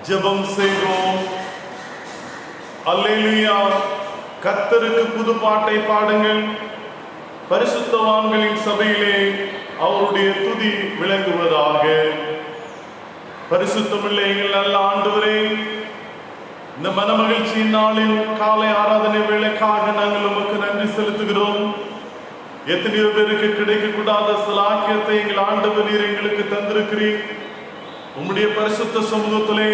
ஜெபம் செய்வோம். அல்லேலூயா. கர்த்தருக்கு புது பாட்டை பாடுங்கள். பரிசுத்தவான்களின் சபையிலே அவருடைய துதி விளங்குவதாக. பரிசுத்தமுள்ள எங்கள் நல்ல ஆண்டவரே, இந்த மனமகிழ்ச்சியின் நாளில் காலை ஆராதனை வேளைக்காக நாங்கள் உமக்கு நன்றி செலுத்துகிறோம். எத்தனையோ பேருக்கு கிடைக்கக்கூடாத சலாக்கியத்தை எங்கள் ஆண்டவர் நீர் எங்களுக்கு தந்திருக்கிறீர். உம்முடைய பரிசுத்த சமூகத்திலே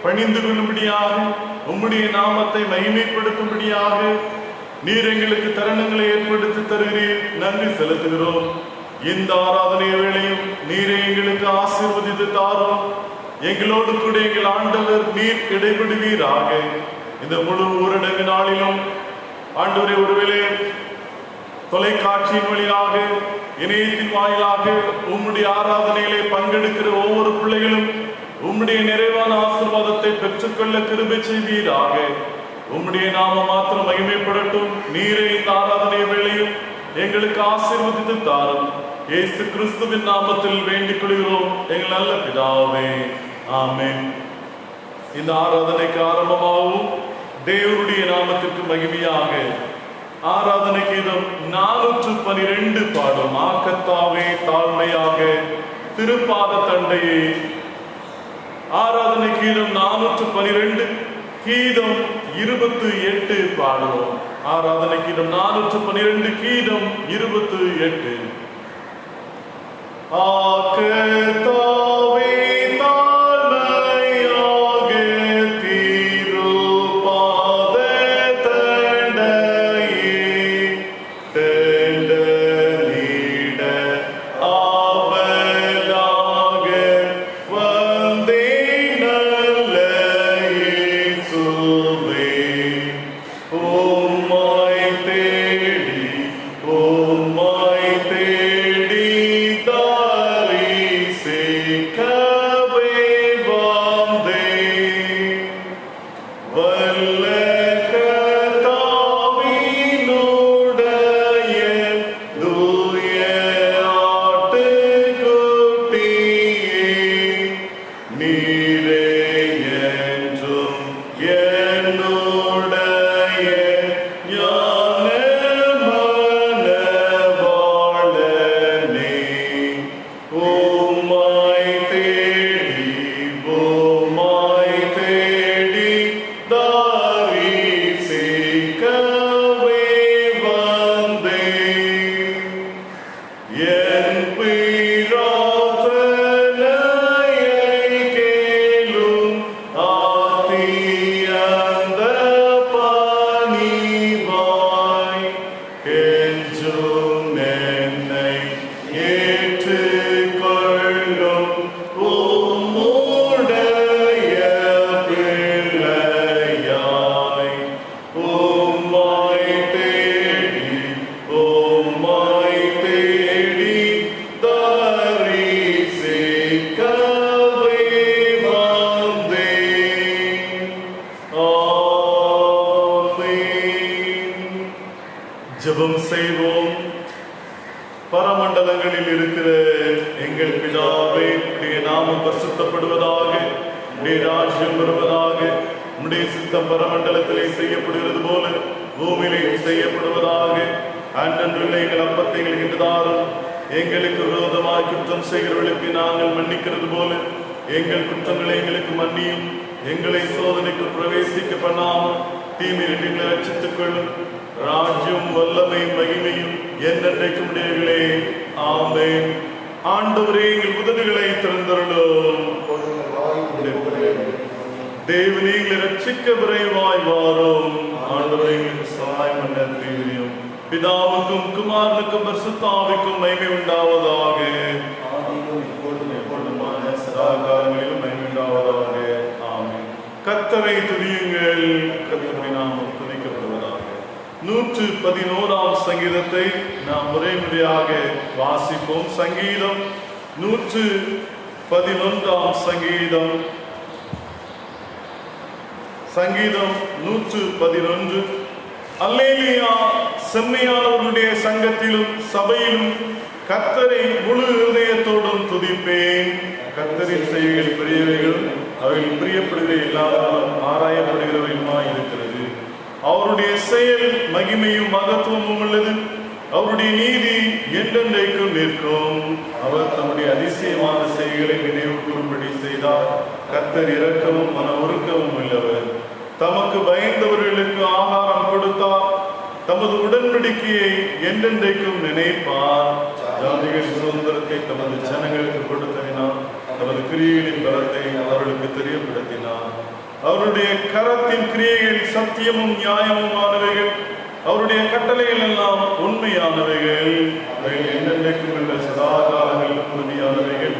பணிந்து கொள்ளும்படியாக, உம்முடைய நாமத்தை மகிமைப்படுத்தும்படியாக நீர் எங்களுக்கு தருணங்களை ஏற்படுத்தி தருகிறீர். நன்றி செலுத்துகிறோம். இந்த ஆராதனை வேளையும் நீரை எங்களுக்கு ஆசீர்வதித்து தாரும். எங்களோடு கூட எங்கள் ஆண்டவர் நீர் இடைபடுவீராக. இந்த முழு ஊரடங்கு நாளிலும் ஆண்டவரே, ஒருவேளை தொலைக்காட்சியின் வழியாக, இணையத்தின் வாயிலாக உம்முடைய ஆராதனைகளை பங்கெடுக்கிற ஒவ்வொரு பிள்ளைகளும் உம்முடைய நிறைவான ஆசீர்வாதத்தை பெற்றுக்கொள்ள கிருபை செய்வீராக. உம்முடைய நாம மாத்திரம் மகிமைப்படட்டும். நீரே இந்த ஆராதனை வேளையும் எங்களுக்கு ஆசீர்வதித்து தாரும். இயேசு கிறிஸ்துவின் நாமத்தில் வேண்டிக் கொள்கிறோம் எங்கள் நல்ல பிதாவே, ஆமென். இந்த ஆராதனைக்கு ஆரம்பமாகவும் தேவனுடைய நாமத்திற்கு மகிமையாக ஆராதனை கீதம் 412 பாடும். ஆக்கத்தாவே தாழ்மையாக திருப்பாத தண்டையே. ஆராதனை கீதம் 412, கீதம் 28 பாடுவோம். ஆராதனை கீதம் 412, கீதம் 28. ஆக்கத்தாவே ஜெபம் செய்வோம். பரமண்டலங்களில் இருக்கிற எங்கள் பிதாவே, உம்முடைய நாமம் பரிசுத்தப்படுவதாக, உம்முடைய ராஜ்யம் வருவதாக, உம்முடைய சித்தம் பரமண்டலத்திலே செய்யப்படுகிறது போல பூமியிலே செய்யப்படுவதாக. அன்றன்றுள்ள எங்கள் அப்பத்தை எங்களுக்கு தாரும். எங்களுக்கு விரோதமாக குற்றம் செய்கிறவர்களுக்கு நாங்கள் மன்னிக்கிறது போல எங்கள் குற்றங்களை எங்களுக்கு மன்னியும். எங்களை சோதனைக்கு பிரவேசிக்க பண்ணாமல் தீமையிலிருந்து ரட்சித்துக் கொள்ளும். ராஜ்யம் வல்லமையும் மகிமையும் என்றென்றைக்கும் உடையவர்களே, ஆமென். ஆண்டவரே, எங்கள் உதடுகளை திறந்தருளும். தேவனே, எங்களை ரட்சிக்க விரைவாய் வாரும். ஆண்டவரே, எங்களுக்கு சகாயம் பண்ண தீவிரியும். பிதாவுக்கும் குமாரனுக்கும் பரிசுத்த ஆவிக்கும் மகிமை உண்டாவதாக. சதாகாலங்களிலும் மகிமை உண்டாவதாக. ஆமென். கர்த்தரை துதியுங்கள். கர்த்தருடைய நாமம் துதிக்கப்படுவதாக. 111ஆம் சங்கீதத்தை நாம் முறையாக வாசிப்போம். சங்கீதம் 111ஆம் சங்கீதம். சங்கீதம் 111. அல்லேலூயா. செம்மையானவர்களுடைய சங்கத்திலும் சபையிலும் கர்த்தரை முழு இருதயத்தோடும் துதிப்பேன். கர்த்தரின் செய்கைகள் பெரியவைகள், அவைகள் பிரியப்படுகிற எல்லாரும் ஆராயப்படுகிறவையுமாய் இருக்கிறது. அவருடைய செயல் மகிமையும் மகத்துவமும் உள்ளது. அவருடைய நீதி என்றென்றைக்கும் நிற்கும். அவர் தம்முடைய அதிசயமான செயல்களை நினைவு கூறும்படி செய்தார். கர்த்தர் இரக்கமும் மன உருக்கமும் உள்ளவர். தமக்கு பயந்தவர்களுக்கு ஆகாரம் கொடுத்தார். தமது உடன்படிக்கையை என்றென்றைக்கும் நினைப்பார். ஜாதிகளின் சுதந்திரத்தை தமது ஜனங்களுக்கு கொடுத்ததினால் தமது கிரியைகளின் பலத்தை அவர்களுக்கு தெரியப்படுத்தினார். அவருடைய கரத்தின் கிரியைகள் சத்தியமும் நியாயமுமானவைகள். அவருடைய கட்டளைகள் எல்லாம் உண்மையானவைகள். அவைகள் என்றென்றைக்கும் உள்ள சதா காலங்களிலும் உறுதியானவைகள்.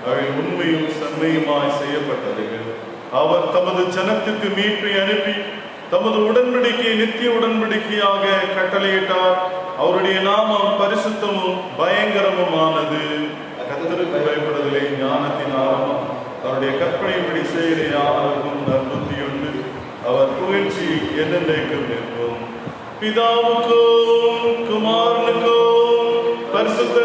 அவைகள் உண்மையும் செம்மையுமாய் செய்யப்பட்டவைகள். அவர் தமது ஜனத்திற்கு மீட்பை அனுப்பி தமது உடன்படிக்கையை நித்திய உடன்படிக்கையாக கட்டளையிட்டார். அவருடைய நாமம் பரிசுத்தமும் பயங்கரமுமானது. கர்த்தருக்கு பயப்படுதலே ஞானத்தின் ஆரம்பம். அவருடைய கற்பனைப்படி செய்கிற யாருக்கும் நற்புத்தி உண்டு. அவர் புகழ்ச்சி என்றென்றைக்கும் நிற்கும். பிதாவுக்கும் குமாரனுக்கும் பரிசுத்த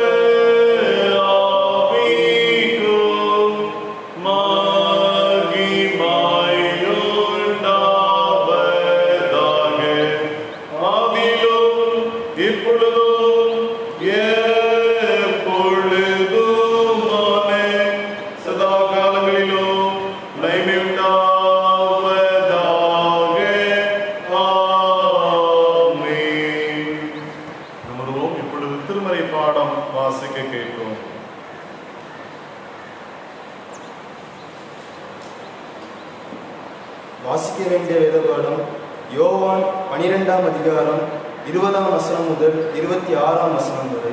வாசிக்க வேண்டிய வேதபாடம் யோவான் 12ஆம் அதிகாரம் 20ஆம் வசனம் முதல் 26ஆம் வசனம் வரை.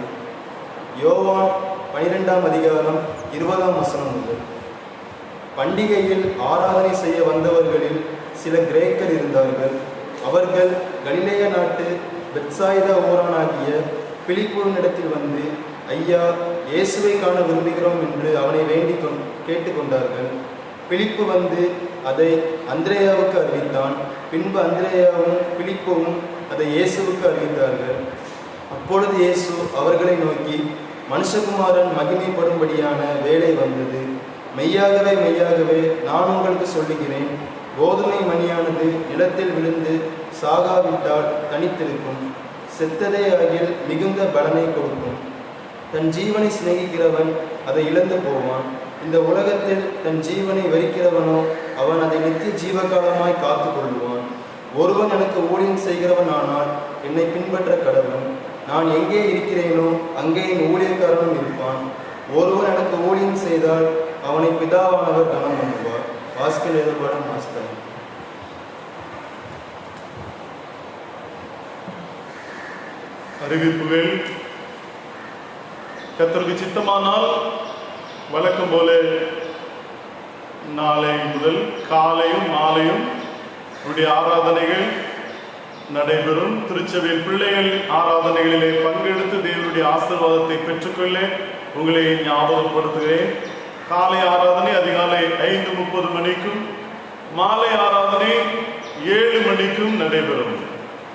யோவான் 12ஆம் அதிகாரம் 20ஆம் வசனம் முதல். பண்டிகையில் ஆராதனை செய்ய வந்தவர்களில் சில கிரேக்கர் இருந்தார்கள். அவர்கள் கலிலேய நாட்டு பெத்சாயிதா ஊரானாகிய பிலிப்புவினிடத்தில் வந்து, ஐயா, இயேசுவை காண விரும்புகிறோம் என்று அவனை வேண்டிக் கேட்டுக்கொண்டார்கள். பிலிப்பு வந்து அதை அந்திரேயாவுக்கு அறிவித்தான். பின்பு அந்திரேயாவும் பிலிப்புவும் அதை இயேசுவுக்கு அறிவித்தார்கள். அப்பொழுது இயேசு அவர்களை நோக்கி, மனுஷகுமாரன் மகிமைப்படும்படியான வேலை வந்தது. மெய்யாகவே மெய்யாகவே நான் உங்களுக்கு சொல்லுகிறேன், கோதுமை மணியானது நிலத்தில் விழுந்து சாகாவிட்டால் தனித்திருக்கும், செத்ததே ஆகில் மிகுந்த பலனை கொடுக்கும். தன் ஜீவனை சிநேகிக்கிறவன் அதை இழந்து போவான். இந்த உலகத்தில் தன் ஜீவனை வெறுக்கிறவனோ அவன் அதை நித்திய ஜீவகாலமாய் காத்து கொள்ளுவான். ஒருவன் எனக்கு ஊழியம் செய்கிறவன் ஆனால் என்னை பின்பற்ற கடவன். நான் எங்கே இருக்கிறேனோ அங்கே என் ஊழியக்காரனும் இருப்பான். ஒருவன் எனக்கு ஊழியம் செய்தால் அவனை பிதாவானவர் கனம் பண்ணுவார். வாசிக்க எதிர்பார்க்கும் மாஸ்டர். அறிவிப்புகள். கர்த்தருக்கு சித்தமானால் வழக்கம் போல நாளை முதல் காலையும் மாலையும் உடைய ஆராதனைகள் நடைபெறும். திருச்சபையில் பிள்ளைகள் ஆராதனைகளிலே பங்கெடுத்து தேவனுடைய ஆசீர்வாதத்தை பெற்றுக்கொள்ள உங்களை ஞாபகப்படுத்துகிறேன். காலை ஆராதனை அதிகாலை 5:30 மணிக்கும் மாலை ஆராதனை 7 மணிக்கும் நடைபெறும்.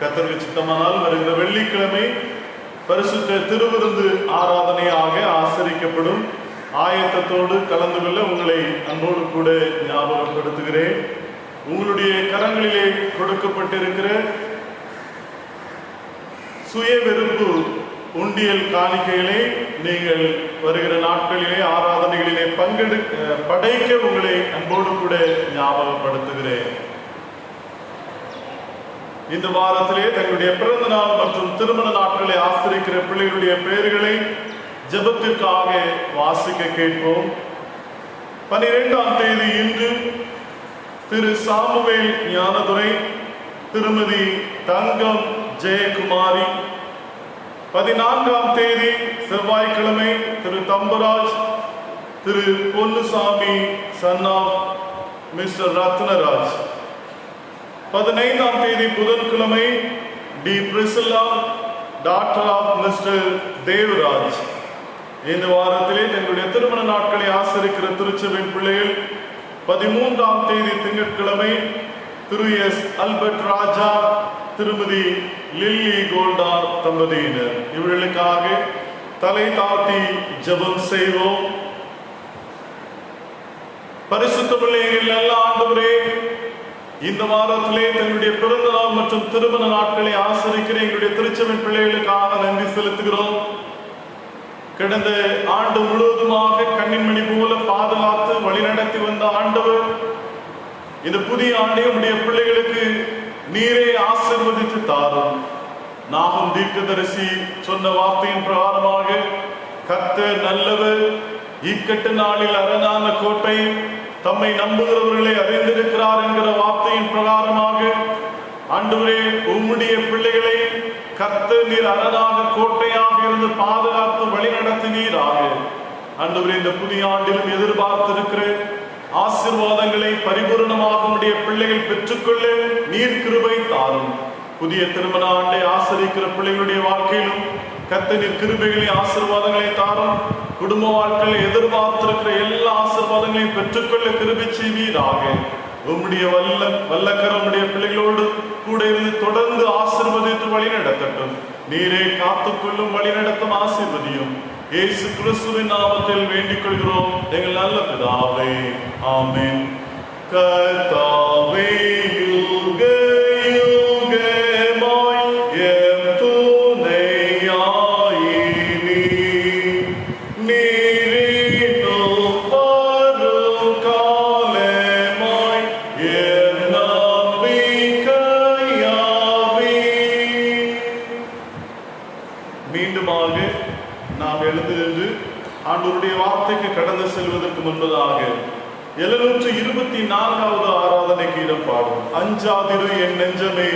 கர்த்தருக்கு சித்தமானால் வருகிற வெள்ளிக்கிழமை பரிசுத்த திருவிருந்து ஆராதனையாக ஆசரிக்கப்படும். ஆயத்தத்தோடு கலந்து கொள்ள உங்களை அன்போடு கூட ஞாபகப்படுத்துகிறேன். உங்களுடைய கரங்களிலே கொடுக்கப்பட்டிருக்கிற சுய வெறுப்பு உண்டியல் காணிக்கைகளை நீங்கள் வருகிற நாட்களிலே ஆராதனைகளிலே படைக்க உங்களை அன்போடு கூட ஞாபகப்படுத்துகிறேன். இந்த வாரத்திலே தங்களுடைய பிறந்த நாள் மற்றும் திருமண நாட்களை ஆசிரிக்கிற பிள்ளைகளுடைய பெயர்களை ஜெபத்திற்காக வாசிக்க கேட்போம். 12ஆம் தேதி இன்று திரு சாமுவேல் ஞானதுரை, திருமதி தங்கம் ஜெயக்குமாரி. 14ஆம் தேதி செவ்வாய்க்கிழமை திரு தம்பராஜ், திரு Ponnusamy son of mister Ratnaraj. 15ஆம் தேதி புதன்கிழமை D Priscilla, daughter of mister Devaraj. இந்த வாரத்திலே தங்களுடைய திருமண நாட்களை ஆசரிக்கிற திருச்சபையின் பிள்ளைகள் 13ஆம் தேதி திங்கட்கிழமை திரு எஸ் அல்பர்ட் ராஜா, திருமதி லில்லி கோல்டா தம்பதியினர். இவர்களுக்காக தலை தாழ்த்தி ஜெபம் செய்வோம். பரிசுத்த பிள்ளைகள் நல்ல ஆண்டவரே, இந்த வாரத்திலே தன்னுடைய பிறந்த நாள் மற்றும் திருமண நாட்களை ஆசரிக்கிற எங்களுடைய திருச்சபை பிள்ளைகளுக்காக நன்றி செலுத்துகிறோம். கடந்த ஆண்டு முழுவதுமாக கண்ணின்மணி போல பாதுகாத்து வழிநடத்தி வந்த ஆண்டவர், இந்த புதிய ஆண்டை உடைய பிள்ளைகளுக்கு நீரே ஆசீர்வதித்து தாரும். நாகம் தீர்க்கதரிசி சொன்ன வார்த்தையின் பிரகாரமாக கர்த்தர் நல்லவர், இக்கட்டு நாளில் அரணான கோட்டை, தம்மை நம்புகிறவர்களை அறிந்திருக்கிறார் என்கிற வார்த்தையின் பிரகாரமாக ஆண்டவரே, உம்முடைய பிள்ளைகளை கர்த்தர் நீர் அரணாக கோட்டையாக இருந்து பாதுகாத்து வழிநடத்தினீராக. ஆண்டவரே, இந்த புதிய ஆண்டிலும் எதிர்பார்த்திருக்கிற ஆசீர்வாதங்களை பரிபூர்ணமாக உடைய பிள்ளைகள் பெற்றுக்கொள்ள நீர் கிருபை தாரும். புதிய திருமண ஆண்டை ஆசரிக்கிற பிள்ளைகளுடைய வாழ்க்கையிலும் கர்த்தர் நீர் கிருபைகளை ஆசீர்வாதங்களை தாரும். குடும்ப வாழ்க்கையில் எதிர்பார்த்திருக்கிற எல்லா ஆசீர்வாதங்களையும் பெற்றுக்கொள்ள கிருபை செய்வீராக. உம்முடைய வல்லக்கரம் உம்முடைய பிள்ளைகளோடு கூட இருந்து தொடர்ந்து ஆசீர்வதித்து வழி நடத்தட்டும். நீரே காத்துக்கொள்ளும் வழி நடத்தும் ஆசீர்வதியும். இயேசு கிறிஸ்துவின் நாமத்தில் வேண்டிக் கொள்கிறோம் எங்கள் நல்ல பிதாவே, ஆமென். கர்த்தாவே, யுக யுகமாய் எம் துணையாயினீ, நீரினும் வரும் காலமாய் எம் நம்பிக்கையாவே. மீண்டுமாக நாம் எழுந்து நின்று ஆண்டவருடைய வார்த்தைக்கு கடந்து செல்வதற்கு முன்பதாக 724வது ஆராதனை கீதம் பாடும். அஞ்சாதிரு என் நெஞ்சமே,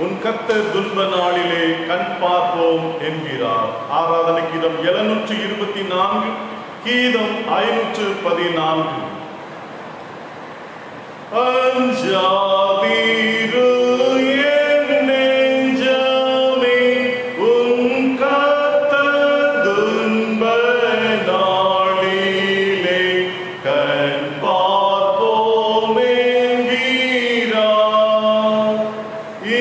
உன் கர்த்தர் துன்ப நாளிலே கண் பார்ப்போம் என்கிறார். ஆராதனை கீதம் 724, கீதம் 514. அஞ்சாதிரு என் நெஞ்சமே, உன் கர்த்தர் துன்ப நாளிலே கண் பார்ப்போம் என்கிறார்.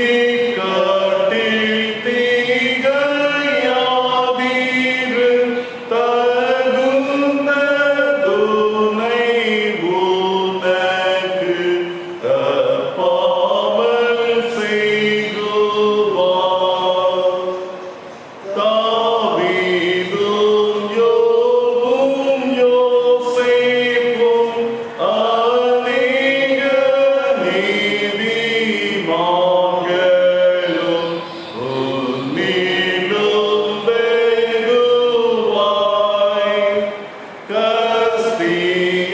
இக்கட்டில் திகையாதீரு, தகுந்த துணை உனக்கு தப்பாமல் செய்குவார். தாவீதும் யோபும் யோசேப்பும் அநேக நீதிமான்களும் உன்னிலும் வெகுவாய்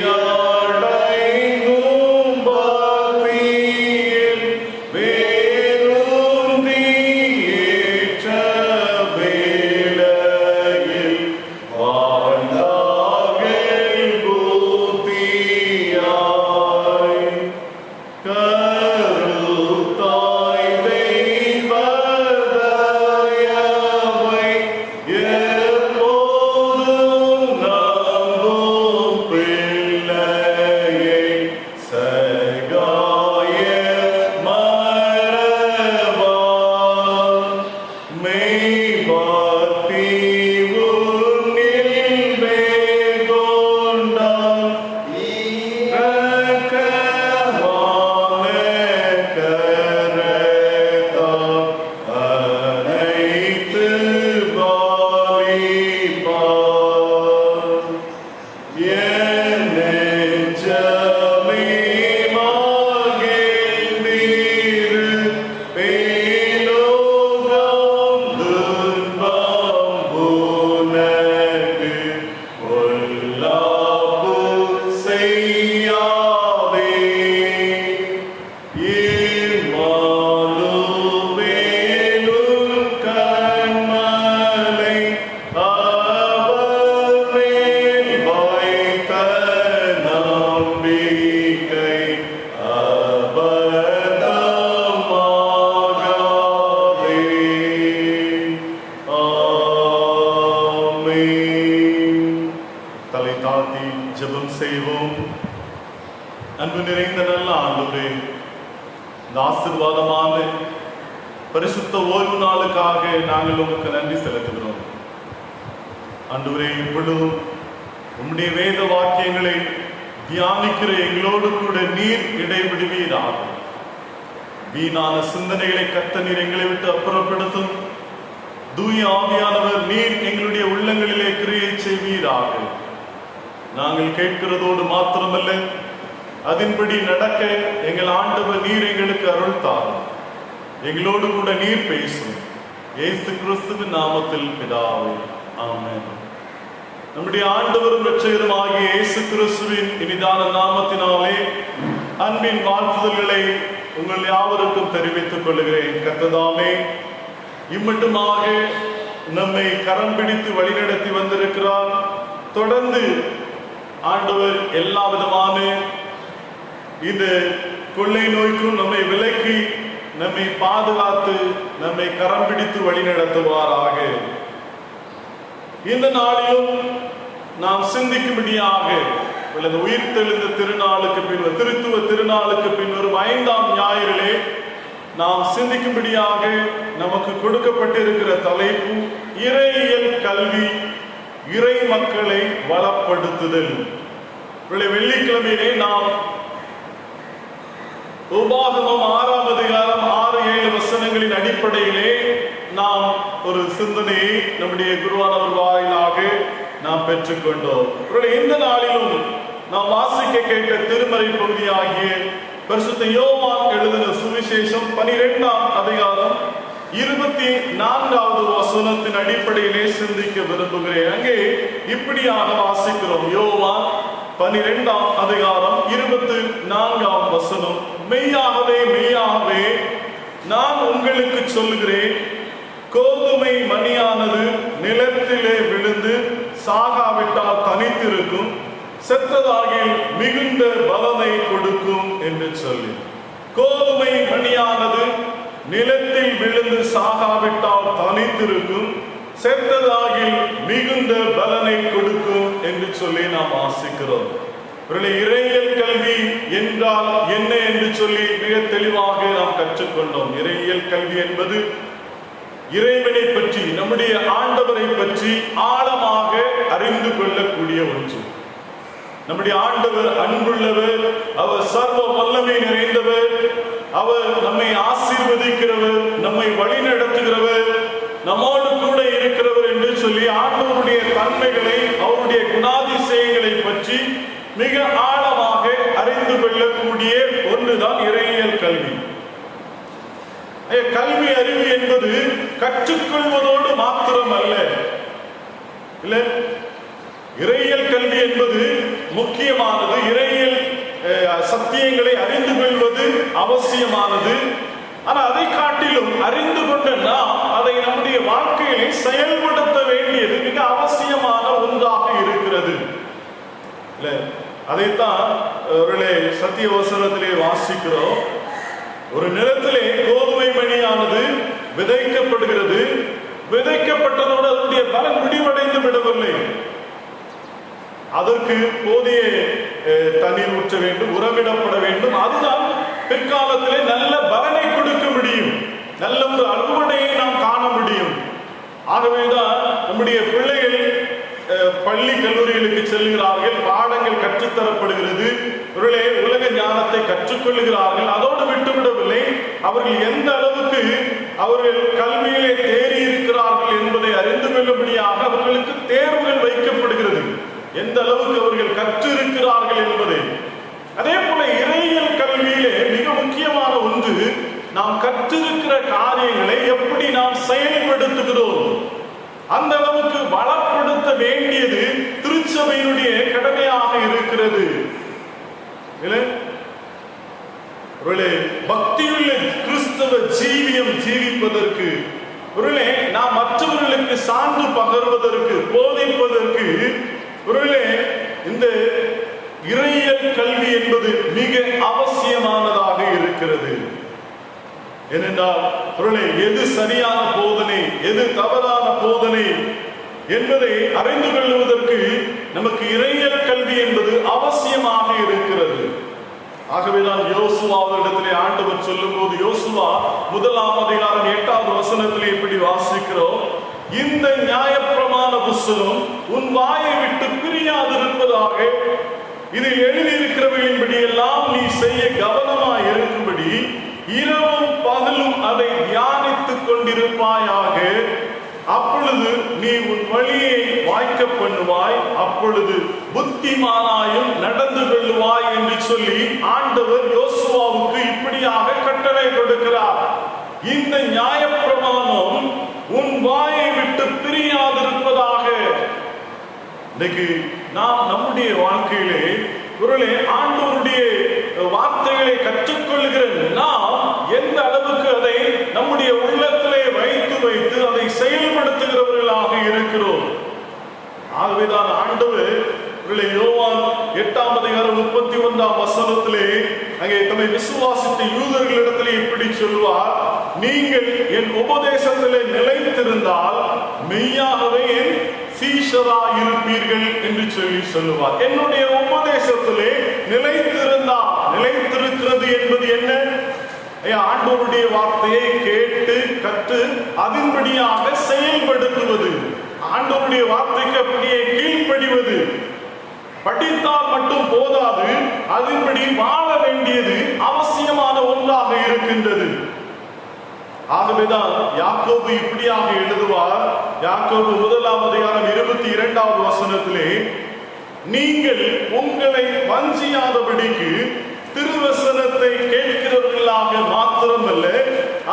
கஸ்தியடையும் பக்தியில் வேரூன்றி ஏற்ற வேளையில் வாழ்ந்தார்கள் புத்தியாய். கருத்தாய் தெய்வதயவை எப்போதும் நம்பும் பிள்ளையை சகாய மறவார். மெய்பக்தி உன்னில் மேற்கொண்டால் இரக்கமான கரத்தால் அனைத்து பாலிப்பார். என் நெஞ்சமே மகிழ்ந்திரு, பேலோகம் துன்பம் உனக்கு பொல்லாப்பு செய்யாதே. இம்மானுவேலும் கண்மலை அவர் மேல் வைத்த நம்பிக்கை அபத்தமாகாதே. ஆமென். தலை தாழ்த்தி ஜெபம் செய்வோம். அன்பு நிறைந்த நல்ல ஆண்டவரே, இந்த ஆசீர்வாதமான பரிசுத்த ஓய்வு நாளுக்காக நாங்கள் உங்களுக்கு நன்றி செலுத்துகிறோம். ஆண்டவரே, இப்பொழுதும் உம்முடைய வேத வாக்கியங்களை தியானிக்கிற எங்களோடு கூட நீர் இடைவிடுவீராக. வீணான சிந்தனைகளை கர்த்தர் நீர் எங்களை விட்டு அப்புறப்படுத்தும். தூய ஆவியானவர் நீர் எங்களுடைய உள்ளங்களிலே கிரியை செய்வீராக. நாங்கள் கேட்கிறதோடு மாத்திரமல்ல, அதன்படி நடக்க எங்கள் ஆண்டவர் நீர் எங்களுக்கு அருள் தாரும். எங்களோடு கூட நீர் பேசும். இயேசு கிறிஸ்துவின் நாமத்தில் பிதாவே, ஆமென். நம்முடைய ஆண்டவரும் இரட்சகருமாகிய இயேசு கிறிஸ்துவின் இனிதான நாமத்தினாலே அன்பின் வாழ்த்துதல்களை உங்கள் யாவருக்கும் தெரிவித்துக் கொள்கிறேன். கர்த்ததாமே இம்மட்டுமாக நம்மை கரம் பிடித்து வழிநடத்தி வந்திருக்கிறார். தொடர்ந்து ஆண்டவர் எல்லா விதமான இந்த கொள்ளை நோய்க்கும் நம்மை விலக்கி நம்மை பாதுகாத்து நம்மை கரம் பிடித்து வழிநடத்துவாராக. இந்த நாளிலும் நாம் சிந்திக்கும்படியாக உயிர்த்தெழுந்த திருநாளுக்கு பின், திருத்துவ திருநாளுக்கு பின் வரும் 5ஆம் ஞாயிறிலே நாம் சிந்திக்கும்படியாக நமக்கு கொடுக்கப்பட்டிருக்கிற தலைப்பு இறையியல் கல்வி, இறை மக்களை வளப்படுத்துதல். வெள்ளிக்கிழமையிலே நாம் உபாகமம் 6ஆம் அதிகாரம் 6-7 வசனங்களின் அடிப்படையிலே நாம் ஒரு சிந்தனையை நம்முடைய குருவானவர் வாயிலாக நாம் பெற்றுக்கொண்டோம். இந்த நாளிலும் நாம் வாசிக்க கேட்ட திருமறை பகுதியாகிய பரிசுத்த யோவான் எழுதின சுவிசேஷம் 12ஆம் அதிகாரம் 24வது வசனத்தின் அடிப்படையிலே சிந்திக்க விரும்புகிறேன். அங்கே இப்படியாக வாசிக்கிறோம். யோவான் 12ஆம் அதிகாரம் 24ஆம் வசனம். மெய்யாகவே மெய்யாகவே நான் உங்களுக்கு சொல்லுகிறேன், கோதுமை மணியானது நிலத்திலே விழுந்து சாகாவிட்டால் தனித்திருக்கும், செத்ததாகில் மிகுந்த பலனை கொடுக்கும் என்று சொல்லி. கோதுமை மணியானது நிலத்தில் விழுந்து சாகாவிட்டால் தனித்திருக்கும், செத்ததாகில் மிகுந்த பலனை கொடுக்கும் என்று சொல்லி நாம் வாசிக்கிறோம். இறையியல் கல்வி என்றால் என்ன என்று சொல்லி மிக தெளிவாக நாம் கற்றுக்கொண்டோம். இறையியல் கல்வி என்பது இறைவனை பற்றி, நம்முடைய ஆண்டவரை பற்றி ஆழமாக அறிந்து கொள்ளக்கூடிய ஒன்று. நம்முடைய ஆண்டவர் அன்புள்ளவர், அவர் சர்வ வல்லமை நிறைந்தவர், அவர் நம்மை ஆசீர்வதிக்கிறவர், நம்மை வழி நடத்துகிறவர், நம்மோடு கூட இருக்கிறவர் என்று சொல்லி ஆண்டவருடைய தன்மைகளை, அவருடைய குணாதிசயங்களை பற்றி மிக ஆழமாக அறிந்து கொள்ளக்கூடிய ஒன்றுதான் இறையியல் கல்வி. கல்வி அறிவு என்பது கற்றுக்கொள்வதோடு மாத்திரம் அல்ல. இறையியல் கல்வி என்பது முக்கியமானது. இறையியல் சத்தியங்களை அறிந்து கொள்வது அவசியமானது. ஆனால் அதை காட்டிலும் அறிந்து கொண்ட நாம் அதை நம்முடைய வாழ்க்கையிலே செயல்படுத்த வேண்டியது மிக அவசியமான ஒன்றாக இருக்கிறது. அதைத்தான் சத்திய வசனத்திலே வாசிக்கிறோம். ஒரு நிலத்திலே கோதுமை மணியானது விதைக்கப்படுகிறது. விதைக்கப்பட்டதோடு அதனுடைய பலன் முடிவடைந்து விடவில்லை. அதற்கு போதிய தண்ணீர் ஊற்ற வேண்டும், உரமிடப்பட வேண்டும். அதுதான் பிற்காலத்திலே நல்ல பலனை கொடுக்க முடியும், நல்ல ஒரு அறுவடையை நாம் காண முடியும். ஆகவேதான் நம்முடைய பிள்ளைகள் பள்ளி கல்லூரிகளுக்கு செல்கிறார்கள், பாடங்கள் கற்றுத்தரப்படுகிறது, உலக ஞானத்தை கற்றுக்கொள்கிறார்கள். அதோடு விட்டுவிடவில்லை, அவர்கள் எந்த அளவுக்கு அவர்கள் கல்வியிலே தேறி இருக்கிறார்கள் என்பதை அறிந்து கொள்ளும்படியாக அவர்களுக்கு தேர்வுகள் வைக்கப்படுகிறது, எந்த அளவுக்கு அவர்கள் கற்றிருக்கிறார்கள் என்பதை. அதே போல இறையியல் கல்வியிலே மிக முக்கியமான ஒன்று, நாம் கற்றிருக்கிற காரியங்களை எப்படி நாம் செயல்படுத்துகிறோம், அந்த அளவுக்கு வளப்படுத்த வேண்டியது திருச்சபையினுடைய கடமையாக இருக்கிறது. பக்தியுள்ள கிறிஸ்தவ ஜீவியம் ஜீவிப்பதற்கு, நாம் மற்றவர்களுக்கு சான்று பகர்வதற்கு, போதிப்பதற்கு இந்த இறையியல் கல்வி என்பது மிக அவசியமானதாக இருக்கிறது. ஏனென்றால் எது சரியான போதனை, எது தவறான போதனை என்பதை அறிந்து கொள்வதற்கு நமக்கு இறையியல் கல்வி என்பது அவசியமாக இருக்கிறது. ஆகவேதான் யோசுவாவிடத்திலே ஆண்டவர் சொல்லும் போது, யோசுவா 1ஆம் அதிகாரம் 8வது வசனத்திலே இப்படி வாசிக்கிறோம், இந்த நியாயப்பிரமாண புஸ்தகம் உன் வாயை விட்டு பிரியாதிருப்பதாக இதில் எழுதியிருக்கிறவைகளின்படி எல்லாம் நீ செய்ய கவனமாய் இருக்கும்படி இரவும் பகலும் அதை தியானித்துக் கொண்டிருப்பாயாக. அப்பொழுது நீ உன் வழியை வாய்க்க பண்ணுவாய், அப்பொழுது புத்திமானாயும் நடந்து கொள்ளுவாய் என்று சொல்லி ஆண்டவர் யோசுவாவுக்கு இப்படியாக கட்டளை கொடுக்கிறார். இந்த நியாயப்பிரமாணம் உன் வாயை விட்டு பிரியாதிருப்பதாக. இன்னைக்கு நாம் நம்முடைய வாழ்க்கையிலே ஒருவேளை ஆண்டவருடைய வார்த்தைகளை கற்றுக்கொள்கிற நாம் எந்த அளவுக்கு அதை நம்முடைய உள்ளத்திலே வைத்து அதை செயல்படுத்துகிறவர்களாக இருக்கிறோம். ஆகவேதான் ஆண்டவர் யோவான் 8:31 அங்கே தம்மை விசுவாசித்த யூதர்களிடத்திலே இப்படி சொல்வார், நீங்கள் என் உபதேசத்திலே நிலைத்திருந்தால் மெய்யாகவே என் சீஷராய் இருப்பீர்கள் என்று சொல்லுவார். என்னுடைய உபதேசத்திலே நிலைத்திருக்கிறது என்பது என்ன? ஆண்டவருடைய வார்த்தையை கேட்டு கற்று அதன்படியாக செயல்படுத்துவது, ஆண்டவருடைய வார்த்தைக்கு அப்படியே கீழ்ப்படிவது. படித்தால் மட்டும் போதாது, அதன்படி வாழ வேண்டியது அவசியமான ஒன்றாக இருக்கின்றது. ஆகவேதான் யாக்கோபு இப்படியாக எழுதுவார். யாக்கோபு 1:22 நீங்கள் உங்களை வஞ்சியாதபடிக்கு திருவசனத்தை கேட்கிறவர்களாக மாத்திரமல்ல,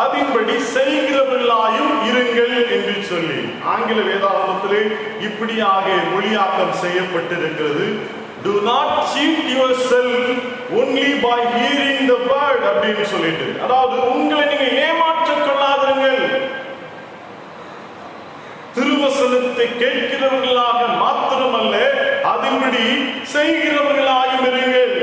அதன்படி செய்கிறவர்களாயும் இருங்கள் என்று சொல்லி ஆங்கில வேதாகமத்திலே இப்படியாக மொழியாக்கம் செய்யப்பட்டிருக்கிறது. Do not cheat yourself only by hearing the word அப்படின்னு சொல்லிட்டு, அதாவது உங்களை நீங்க ஏமாற்றிக் கொள்ளாதீர்கள், திருவசனத்தை கேட்கிறவர்களாக மாத்திரமல்ல அதன்படி செய்கிறவர்களாயும் இருங்கள்.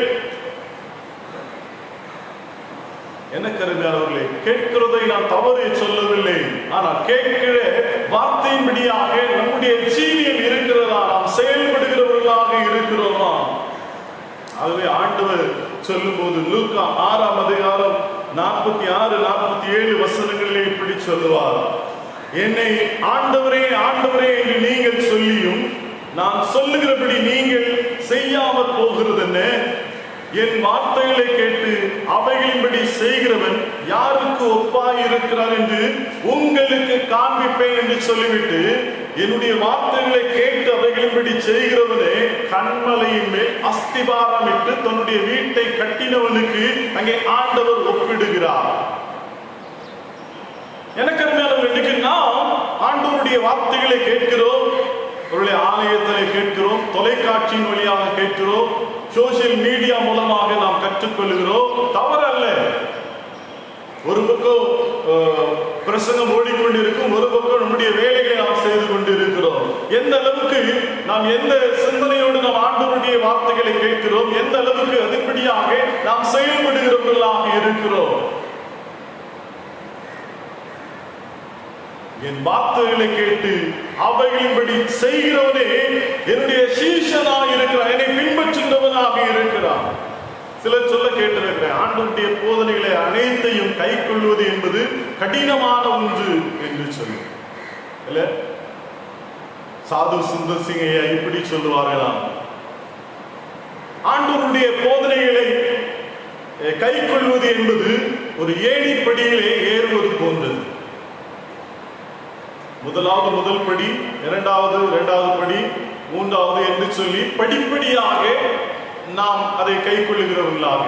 எனக்கு அறிஞர்களே, கேட்கிறதை நான் தவறு சொல்லவில்லை, ஆனால் கேட்கிற வார்த்தையின்படியாக நம்முடைய ஜீவியம் இருக்கிறதா, நாம் செயல்படுகிறவர்களாக இருக்கிறோமா? ஆகவே ஆண்டவர் சொல்லும் போது லூக்கா 6:46-47 இப்படி சொல்லுவார், என்னை ஆண்டவரே ஆண்டவரே என்று நீங்கள் சொல்லியும் நான் சொல்லுகிறபடி நீங்கள் செய்யாமல் போகிறது என்ன? என் வார்த்தைகளை கேட்டு அவைகளின்படி செய்கிறவன் யாருக்கு ஒப்பாய் இருக்கிறார் என்று உங்களுக்கு காண்பிப்பேன் என்று சொல்லிவிட்டு, என்னுடைய வார்த்தைகளை கேட்டு அவைகளின்படி செய்கிறவனே கண்மலையின் மேல் அஸ்திபாரமிட்டு தன்னுடைய வீட்டை கட்டினவனுக்கு அங்கே ஆண்டவர் ஒப்பிடுகிறார். எனக்கு இன்னைக்கு நாம் ஆண்டவருடைய வார்த்தைகளை கேட்கிறோம், அவருடைய ஆலயத்திலே கேட்கிறோம், தொலைக்காட்சியின் வழியாக கேட்கிறோம், சோசியல் மீடியா மூலமாக நாம் கற்றுக்கொள்கிறோம். தவறல்ல. ஒரு பக்கம் பிரசங்கம் ஓடிக்கொண்டிருக்கும், ஒரு பக்கம் நம்முடைய வேலைகளை நாம் செய்து கொண்டிருக்கிறோம். எந்த அளவுக்கு நாம் எந்த சிந்தனையோடு நாம் ஆண்டவருடைய வார்த்தைகளை கேட்கிறோம், எந்த அளவுக்கு அதிகப்படியாக நாம் செயல்படுகிறவர்களாக இருக்கிறோம். என் வார்த்தைகளை கேட்டு அவைகளின்படி செய்கிறவனே என்னுடைய சீஷனாக இருக்கிறான், என்னை பின்பற்றுகிறவனாக இருக்கிறான். சிலர் சொல்ல கேட்டிருக்கிறேன், ஆண்டவருடைய போதனைகளை அனைத்தையும் கை கொள்வது என்பது கடினமான ஒன்று என்று சொல்லி. இல்ல, சாது சுந்தர் சிங் ஐயா இப்படி சொல்லுவார்களாம், ஆண்டவருடைய போதனைகளை கை கொள்வது என்பது ஒரு ஏணிப்படியிலே ஏறுவது போன்றது. முதல் படி, இரண்டாவது படி, மூன்றாவது என்று சொல்லி படிப்படியாக நாம் அதை கை கொள்ளுகிறவர்களாக,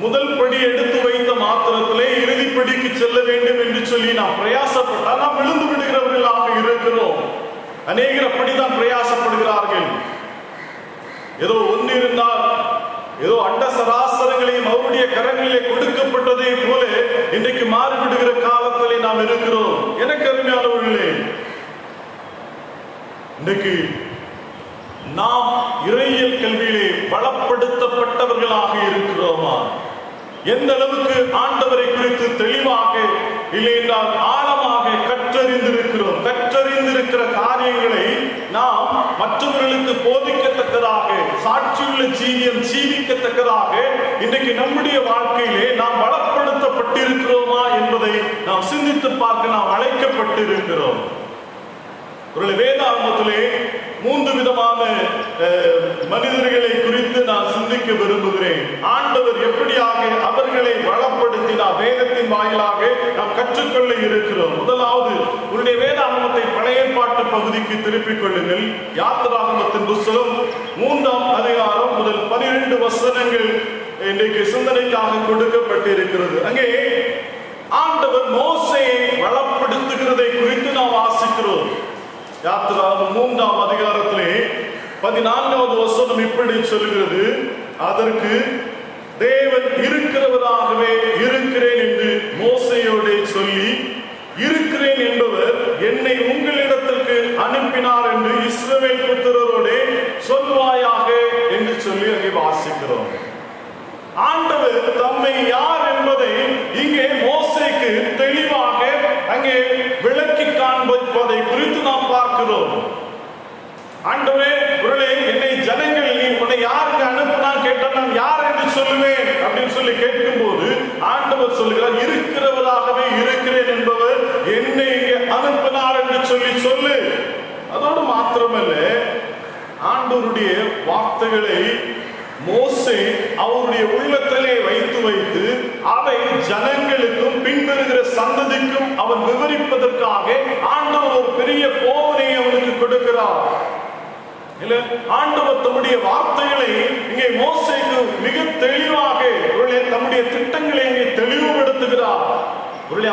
முதல் படி எடுத்து வைத்த மாத்திரத்திலே இறுதிப்படிக்கு செல்ல வேண்டும் என்று சொல்லி நாம் பிரயாசப்பட்டால் நாம் விழுந்து விடுகிறவர்களாக இருக்கிறோம். அநேகர் அப்படிதான் பிரயாசப்படுகிறார்கள். ஏதோ ஒன்று இருந்தால் ஏதோ அண்ட சராசரங்களையும் அவருடைய கரங்களிலே கொடுக்கப்பட்டதை போல இன்றைக்கு மாறிவிடுகிற காலத்திலே நாம் இருக்கிறோம். எனக்கு அருமையானவர்களே, இன்றைக்கு நாம் இறையியல் கல்வியிலே பலப்படுத்தப்பட்டவர்களாக இருக்கிறோமா? எந்த அளவுக்கு ஆண்டவரை குறித்து தெளிவாக இல்லை என்றால் ஆழமாக கற்றறிந்திருக்கிறோம்? கற்றறிந்திருக்கிற காரியங்களை நாம் மற்றவர்களுக்கு போதிக்கத்தக்கதாக, சாட்சியுள்ள ஜீவியம் ஜீவிக்கத்தக்கதாக இன்றைக்கு நம்முடைய வாழ்க்கையிலே நாம் பலப்படுத்தப்பட்டிருக்கிறோமா என்பதை நாம் சிந்தித்து பார்க்க நாம் அழைக்கப்பட்டிருக்கிறோம். வேதாகமத்திலே 3 விதமான மனிதர்களை குறித்து நான் சிந்திக்க விரும்புகிறேன். ஆண்டவர் எப்படியாக அவர்களை வளப்படுத்தினார் வேதத்தின் வாயிலாக நாம் கற்றுக்கொள்ள இருக்கிறோம். முதலாவது, உங்களுடைய வேதாகமத்தை பழைய ஏற்பாட்டு பகுதிக்கு திருப்பிக் கொள்ளுங்கள். யாத்திராகமத்தின் புத்தகம் 3ஆம் அதிகாரம் முதல் 12 வசனங்கள் இன்றைக்கு சிந்தனைக்காக கொடுக்கப்பட்டிருக்கிறது. அங்கே ஆண்டவர் மோசேயை வளப்படுத்துகிறதை குறித்து நாம் வாசிக்கிறோம். யாத்திராகமம் 3ஆம் அதிகாரத்திலே 14வது வசனம் இப்படி சொல்கிறது, அதற்கு தேவன் இருக்கிறவராகவே இருக்கிறேன் என்று மோசேயோடு சொல்லி, இருக்கிறேன் என்பவர் என்னை உங்களிடத்திற்கு அனுப்பினார் என்று இஸ்ரவேல் புத்திரரோடே சொல்வாயாக என்று சொல்லி அங்கே வாசிக்கிறோம். ஆண்டவர் தம்மை யார் என்பதை இங்கே மோசேக்கு தெளிவாக அங்கே விளக்கி காண்பிப்பதை குறித்து நாம் பார்க்கிறோம். ஆண்டவரே, ஒருவேளை என்னை ஜனங்கள் நீ உன்னை யாருக்கு அனுப்பினா கேட்டால் நான் யார் என்று சொல்லுவேன் அப்படின்னு சொல்லி கேட்கும் போது ஆண்டவர் சொல்லுகிறார், இருக்கிறவராகவே இருக்கிறேன் என்பவர் என்னை இங்கே அனுப்பினார் என்று சொல்லு. அதோடு மாத்திரமல்ல, ஆண்டவருடைய வார்த்தைகளை மோசே அவருடைய உள்ளத்திலே வைத்து அதை ஜனங்களுக்கும் பின்வருகிற சந்ததிக்கும் அவன் விவரிப்பதற்காக ஆண்டவர் ஒரு பெரிய போதனையை அவனுக்கு கொடுக்கிறார். ஆண்டவர் தம்முடைய வார்த்தைகளை இங்கே மோசேக்கு மிக தெளிவாக தம்முடைய திட்டங்களை இங்கே தெளிவுபடுத்துகிறார்.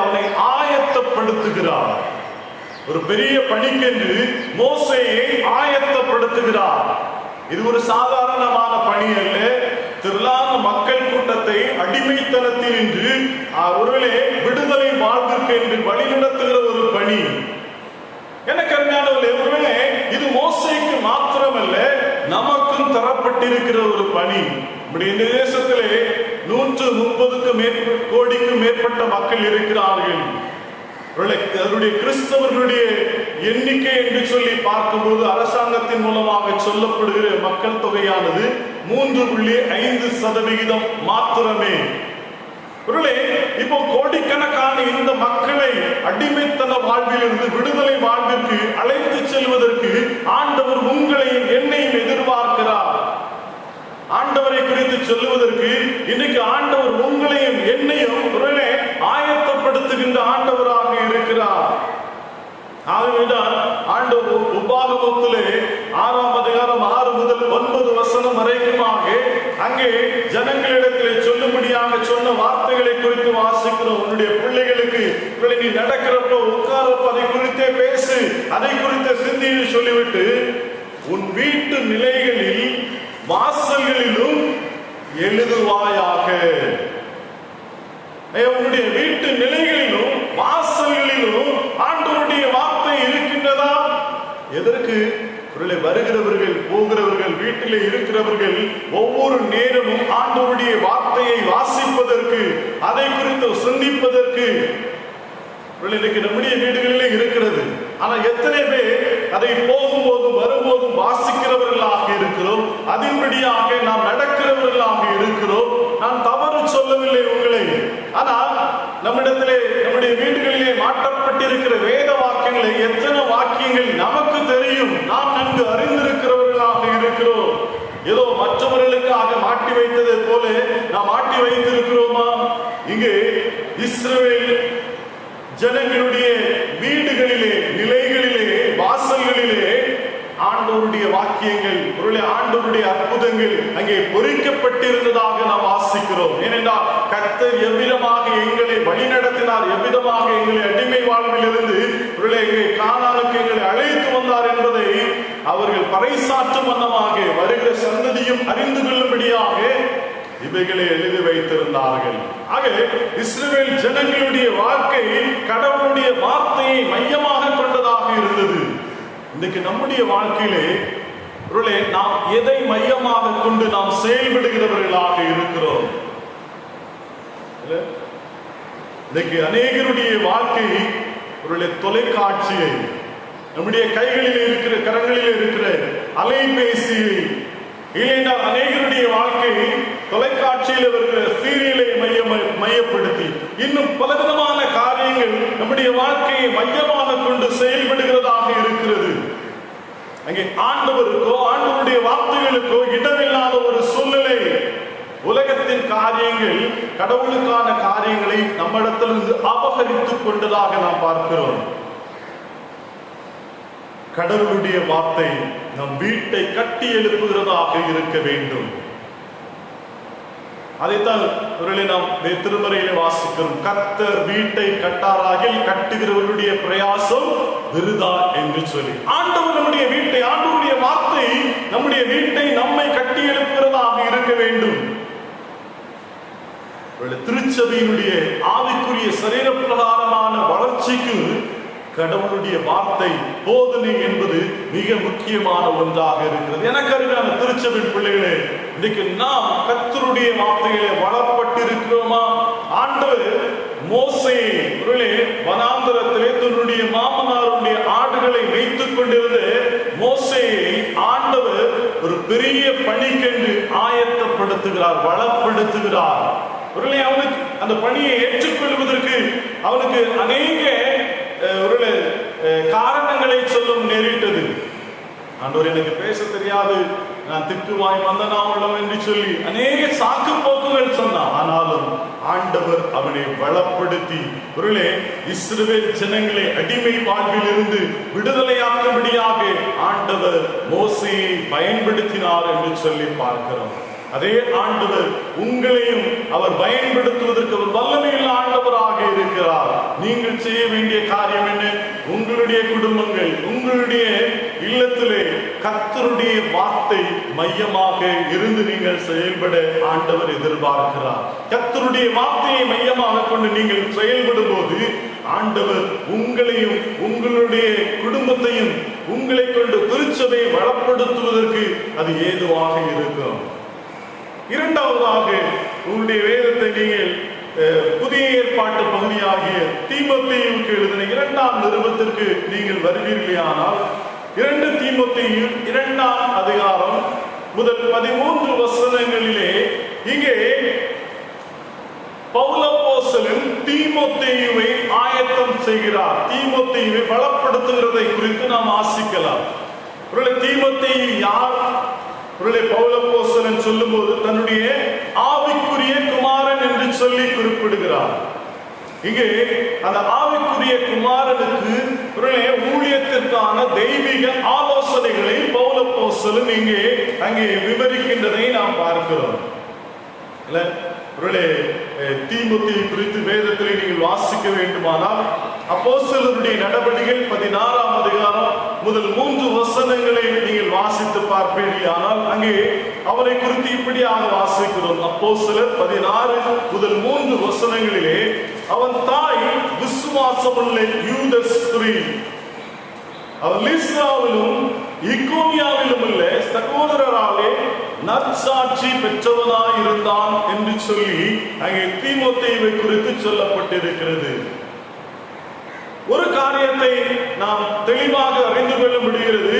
அவனை ஆயத்தப்படுத்துகிறார். ஒரு பெரிய பணிக்கென்று மோசேயை ஆயத்தப்படுத்துகிறார். இது ஒரு சாதாரணமான பணி அல்ல. திரளான மக்கள் கூட்டத்தை அடிமைத்தனத்தில் இன்று ஒருவேளை விடுதலை வாழ்விற்கு என்று வழிநடத்துகிற ஒரு பணி. எனக்கு அருமையானவர்களே, ஒருவேளை இது மோசேக்கு மாத்திரமல்ல, நமக்கும் தரப்பட்டிருக்கிற ஒரு பணி. நம்முடைய தேசத்திலே 130 கோடிக்கும் மேற்பட்ட மக்கள் இருக்கிறார்கள். அவருடைய கிறிஸ்தவர்களுடைய எண்ணிக்கை என்று சொல்லி பார்க்கும்போது அரசாங்கத்தின் மூலமாக சொல்லப்படுகிற மக்கள் தொகையானது 3.5% மாத்திரமே. இப்போ கோடிக்கணக்கான இந்த மக்களை அடிமைத்தன வாழ்விலிருந்து விடுதலை வாழ்விற்கு அழைத்து செல்வதற்கு ஆண்டவர் உங்களையும் என்னையும் எதிர்பார்க்கிறார். ஆண்டவரை குறித்து சொல்லுவதற்கு இன்றைக்கு ஆண்டவர் உங்களையும் என்னையும் ஆயத்தப்படுத்துகின்ற ஆண்டவராக இருக்கிறார். ஆகவேதான் ஆண்டவர் உபாகமத்திலே 6ஆம் அதிகாரம் 6 முதல் 9 வசனம் வரைக்குமாக அங்கே ஜனங்களிடத்திலே சொல்லும்படியாக சொன்ன வார்த்தைகளை குறித்து வாசிக்கிறோம். உன்னுடைய பிள்ளைகளுக்கு நீ நடக்கிறப்போ உட்காரப்போ அதை குறித்தே பேசு, அதை குறித்த சிந்தியை சொல்லிவிட்டு உன் வீட்டு நிலைகளில் வாசல்களிலும் எழுதுவாயாக. உன்னுடைய வீட்டு நிலைகளிலும் வாசல்களிலும் ஆண்டவருடைய வார்த்தை இருக்கின்றதா? எதற்கு? வருகிறவர்கள் போகிறவர்கள் வீட்டிலே இருக்கிறவர்கள் ஒவ்வொரு நேரமும் ஆண்டவருடைய வார்த்தையை வாசிப்பதற்கு, அதை குறித்து சிந்திப்பதற்கு. இன்னைக்கு நம்முடைய வீடுகளிலே இருக்கிறது. ஆனா எத்தனை பேர் அதை போகும்போதும் வரும்போதும் வாசிக்கிறவர்களாக இருக்கிறோம், அதன்படியாக நாம் நடக்கிறவர்களாக இருக்கிறோம். நான் தவறு சொல்லவில்லை உங்களை. ஆனால் நம்மிடத்திலே நம்முடைய வீடுகளிலே மாற்றப்பட்டிருக்கிற வேத வாக்கியங்களை எத்தனை வாக்கியங்கள் நமக்கு தெரியும், நாம் நன்கு அறிந்திருக்கிறவர்களாக இருக்கிறோம். ஏதோ மற்றவர்களுக்காக மாட்டி வைத்ததை போல நாம் மாட்டி வைத்திருக்கிறோமா? இங்கே இஸ்ரவேல் ஜனங்களுடைய வீடுகளிலே, நிலைகளிலே, வாசல்களிலே ஆண்டவருடைய வாக்கியங்கள், ஆண்டவருடைய அற்புதங்கள் அங்கே பொறிக்கப்பட்டிருந்ததாக நாம் வாசிக்கிறோம். ஏனென்றால் கர்த்தர் எவ்விதமாக எங்களை வழிநடத்தினார், எவ்விதமாக எங்களை அடிமை வாழ்விலிருந்து கானானுக்கு எங்களை அழைத்து வந்தார் என்பதை அவர்கள் பறைசாற்றும் வண்ணமாக வருகிற சந்ததியும் அறிந்து கொள்ளும்படியாக இவைகளை எழுதி வைத்திருந்தார்கள். ஆக இஸ்ரவேல் ஜனங்களுடைய வாழ்க்கை கடவுளுடைய வார்த்தையை மையமாக கொண்டதாக இருந்தது. இன்னைக்கு நம்முடைய வாழ்க்கையிலே நாம் எதை மையமாக கொண்டு நாம் செயல்படுகிறவர்களாக இருக்கிறோம்? இன்னைக்கு அநேகருடைய வாழ்க்கை தொலைக்காட்சியை, நம்முடைய கைகளில் இருக்கிற கரங்களில் இருக்கிற அலைபேசியை, இல்லைன்னா அநேகருடைய வாழ்க்கை தொலைக்காட்சியில் வருகிற சீரியலை மையப்படுத்தி இன்னும் பலவிதமான காரியங்கள் நம்முடைய வாழ்க்கையை மையமாக கொண்டு செயல்படுகிறதாக இருக்கிறது. அங்கே ஆண்டவருக்கோ ஆண்டவருடைய வார்த்தைகளுக்கோ இடமில்லாத ஒரு சூழ்நிலை. உலகத்தின் காரியங்கள் கடவுளுக்கான காரியங்களை நம்மிடத்திலிருந்து அபகரித்துக் கொண்டதாக நாம் பார்க்கிறோம். கடவுளுடைய வார்த்தை நம் வீட்டை கட்டி எழுப்புகிறதாக இருக்க வேண்டும். அதைத்தான் நாம் திருமறையிலே வாசிக்கிறோம். கர்த்தர் வீட்டை கட்டாராகில் கட்டுகிறவர்களுடைய பிரயாசம் விருதா என்று சொல்லி. ஆண்டவர் நம்முடைய வீட்டை, ஆண்டவருடைய வார்த்தை நம்முடைய வீட்டை நம்மை கட்டி எழுப்புகிறதாக இருக்க வேண்டும். திருச்சபையினுடைய ஆவிக்குரிய சரீர பிரகாரமான வளர்ச்சிக்கு கடவுளுடைய வார்த்தை போதனை என்பது மிக முக்கியமான ஒன்றாக இருக்கிறது. எனக்கு அருமையான திருச்சபையின் பிள்ளைகளே, இன்னைக்கு நாம் கர்த்தருடைய வார்த்தையிலே வளர்ப்பட்டிருக்கிறோமா? ஆண்டவர் மோசேயை வனாந்தரத்திலே தன்னுடைய மாமனாருடைய ஆடுகளை வைத்துக் கொண்டிருந்த மோசேயை ஆண்டவர் ஒரு பெரிய பணிக்கென்று ஆயத்தப்படுத்துகிறார், வளப்படுத்துகிறார். அவனுக்கு அந்த பணியை ஏற்றுக்கொள்வதற்கு அவனுக்கு அநேக காரணங்களை சொல்லும் நேரிட்டது. ஆண்டவர் எனக்கு பேச தெரியாது, நான் திட்டுவாய் மந்தனாம் உள்ளவன் என்று சொல்லி அநேக சாக்கு போக்குகள் சொன்னான். ஆனாலும் ஆண்டவர் அவனை வளப்படுத்தி இஸ்ரவேல் ஜனங்களை அடிமை வாழ்வில் இருந்து விடுதலையாக்கும்படியாக ஆண்டவர் மோசேயை பயன்படுத்தினார் என்று சொல்லி பார்க்கிறோம். அதே ஆண்டவர் உங்களையும் அவர் பயன்படுத்துவதற்கு ஒரு வல்லமையுள்ள ஆண்டவராக இருக்கிறார். நீங்கள் செய்ய வேண்டிய காரியம் என்ன? உங்களுடைய குடும்பங்கள், உங்களுடைய இல்லத்திலே கர்த்தருடைய வார்த்தை மையமாக இருந்து நீங்கள் செயல்பட ஆண்டவர் எதிர்பார்க்கிறார். கர்த்தருடைய வார்த்தையை மையமாக கொண்டு நீங்கள் செயல்படும் போது ஆண்டவர் உங்களையும் உங்களுடைய குடும்பத்தையும் உங்களை கொண்டு திருச்சபையை வளப்படுத்துவதற்கு அது ஏதுவாக இருக்கும். இரண்டாவதாக, உங்களுடைய வேதத்தை நீங்கள் புதிய ஏற்பாட்டு பகுதியாகிய தீமோத்தேயுவுக்கு எழுதின 2ஆம் நிருபத்திற்கு நீங்கள் வருவீர்களானால் 2 தீமோத்தேயு 2ஆம் அதிகாரம் முதல் 13 வசனங்களிலே இங்கே பவுல் அப்போஸ்தலன் தீமோத்தேயுவை ஆயத்தம் செய்கிறார். தீமோத்தேயுவை பலப்படுத்துகிறதை குறித்து நாம் வாசிக்கலாம். தீமோத்தேயு யார்? பவுல் அப்போஸ்தலன் சொல்லும்போது தன்னுடைய ஆவிக்குரிய குமாரன் என்று சொல்லி குறிப்பிடுகிறார். இங்கே அந்த ஆவிக்குரிய குமாரனுக்கு ஊழியத்திற்கான தெய்வீக ஆலோசனைகளை பவுல் அப்போஸ்தலன் அங்கே விவரிக்கின்றதை நாம் பார்க்கிறோம். தீமோத்தேயு குறித்து வேதத்தில் நீங்கள் வாசிக்க வேண்டுமானால் அப்போஸ்தலருடைய நடவடிக்கைகள் 16ஆம் அதிகாரம் முதல் 3 வசனங்களை நீங்கள் வாசித்து பார்ப்பீர்கள். ஆனால் அங்கே அவரை குறித்து இப்படியாக வாசிக்கிறோம். அப்போஸ்தலர் 16 முதல் 3 வசனங்களிலே அவன் தாய் விசுவாசமுள்ள யூத ஸ்திரீ, அவன் லீஸ்திராவிலும் இக்கோனியாவிலும் உள்ள சகோதரராலே நற்சாட்சி பெற்றவனாய் இருந்தான் என்று சொல்லி அங்கே தீமோத்தேயுவை குறித்து சொல்லப்பட்டிருக்கிறது. ஒரு காரியத்தை நாம் தெளிவாக அறிந்து கொள்ள முடிகிறது.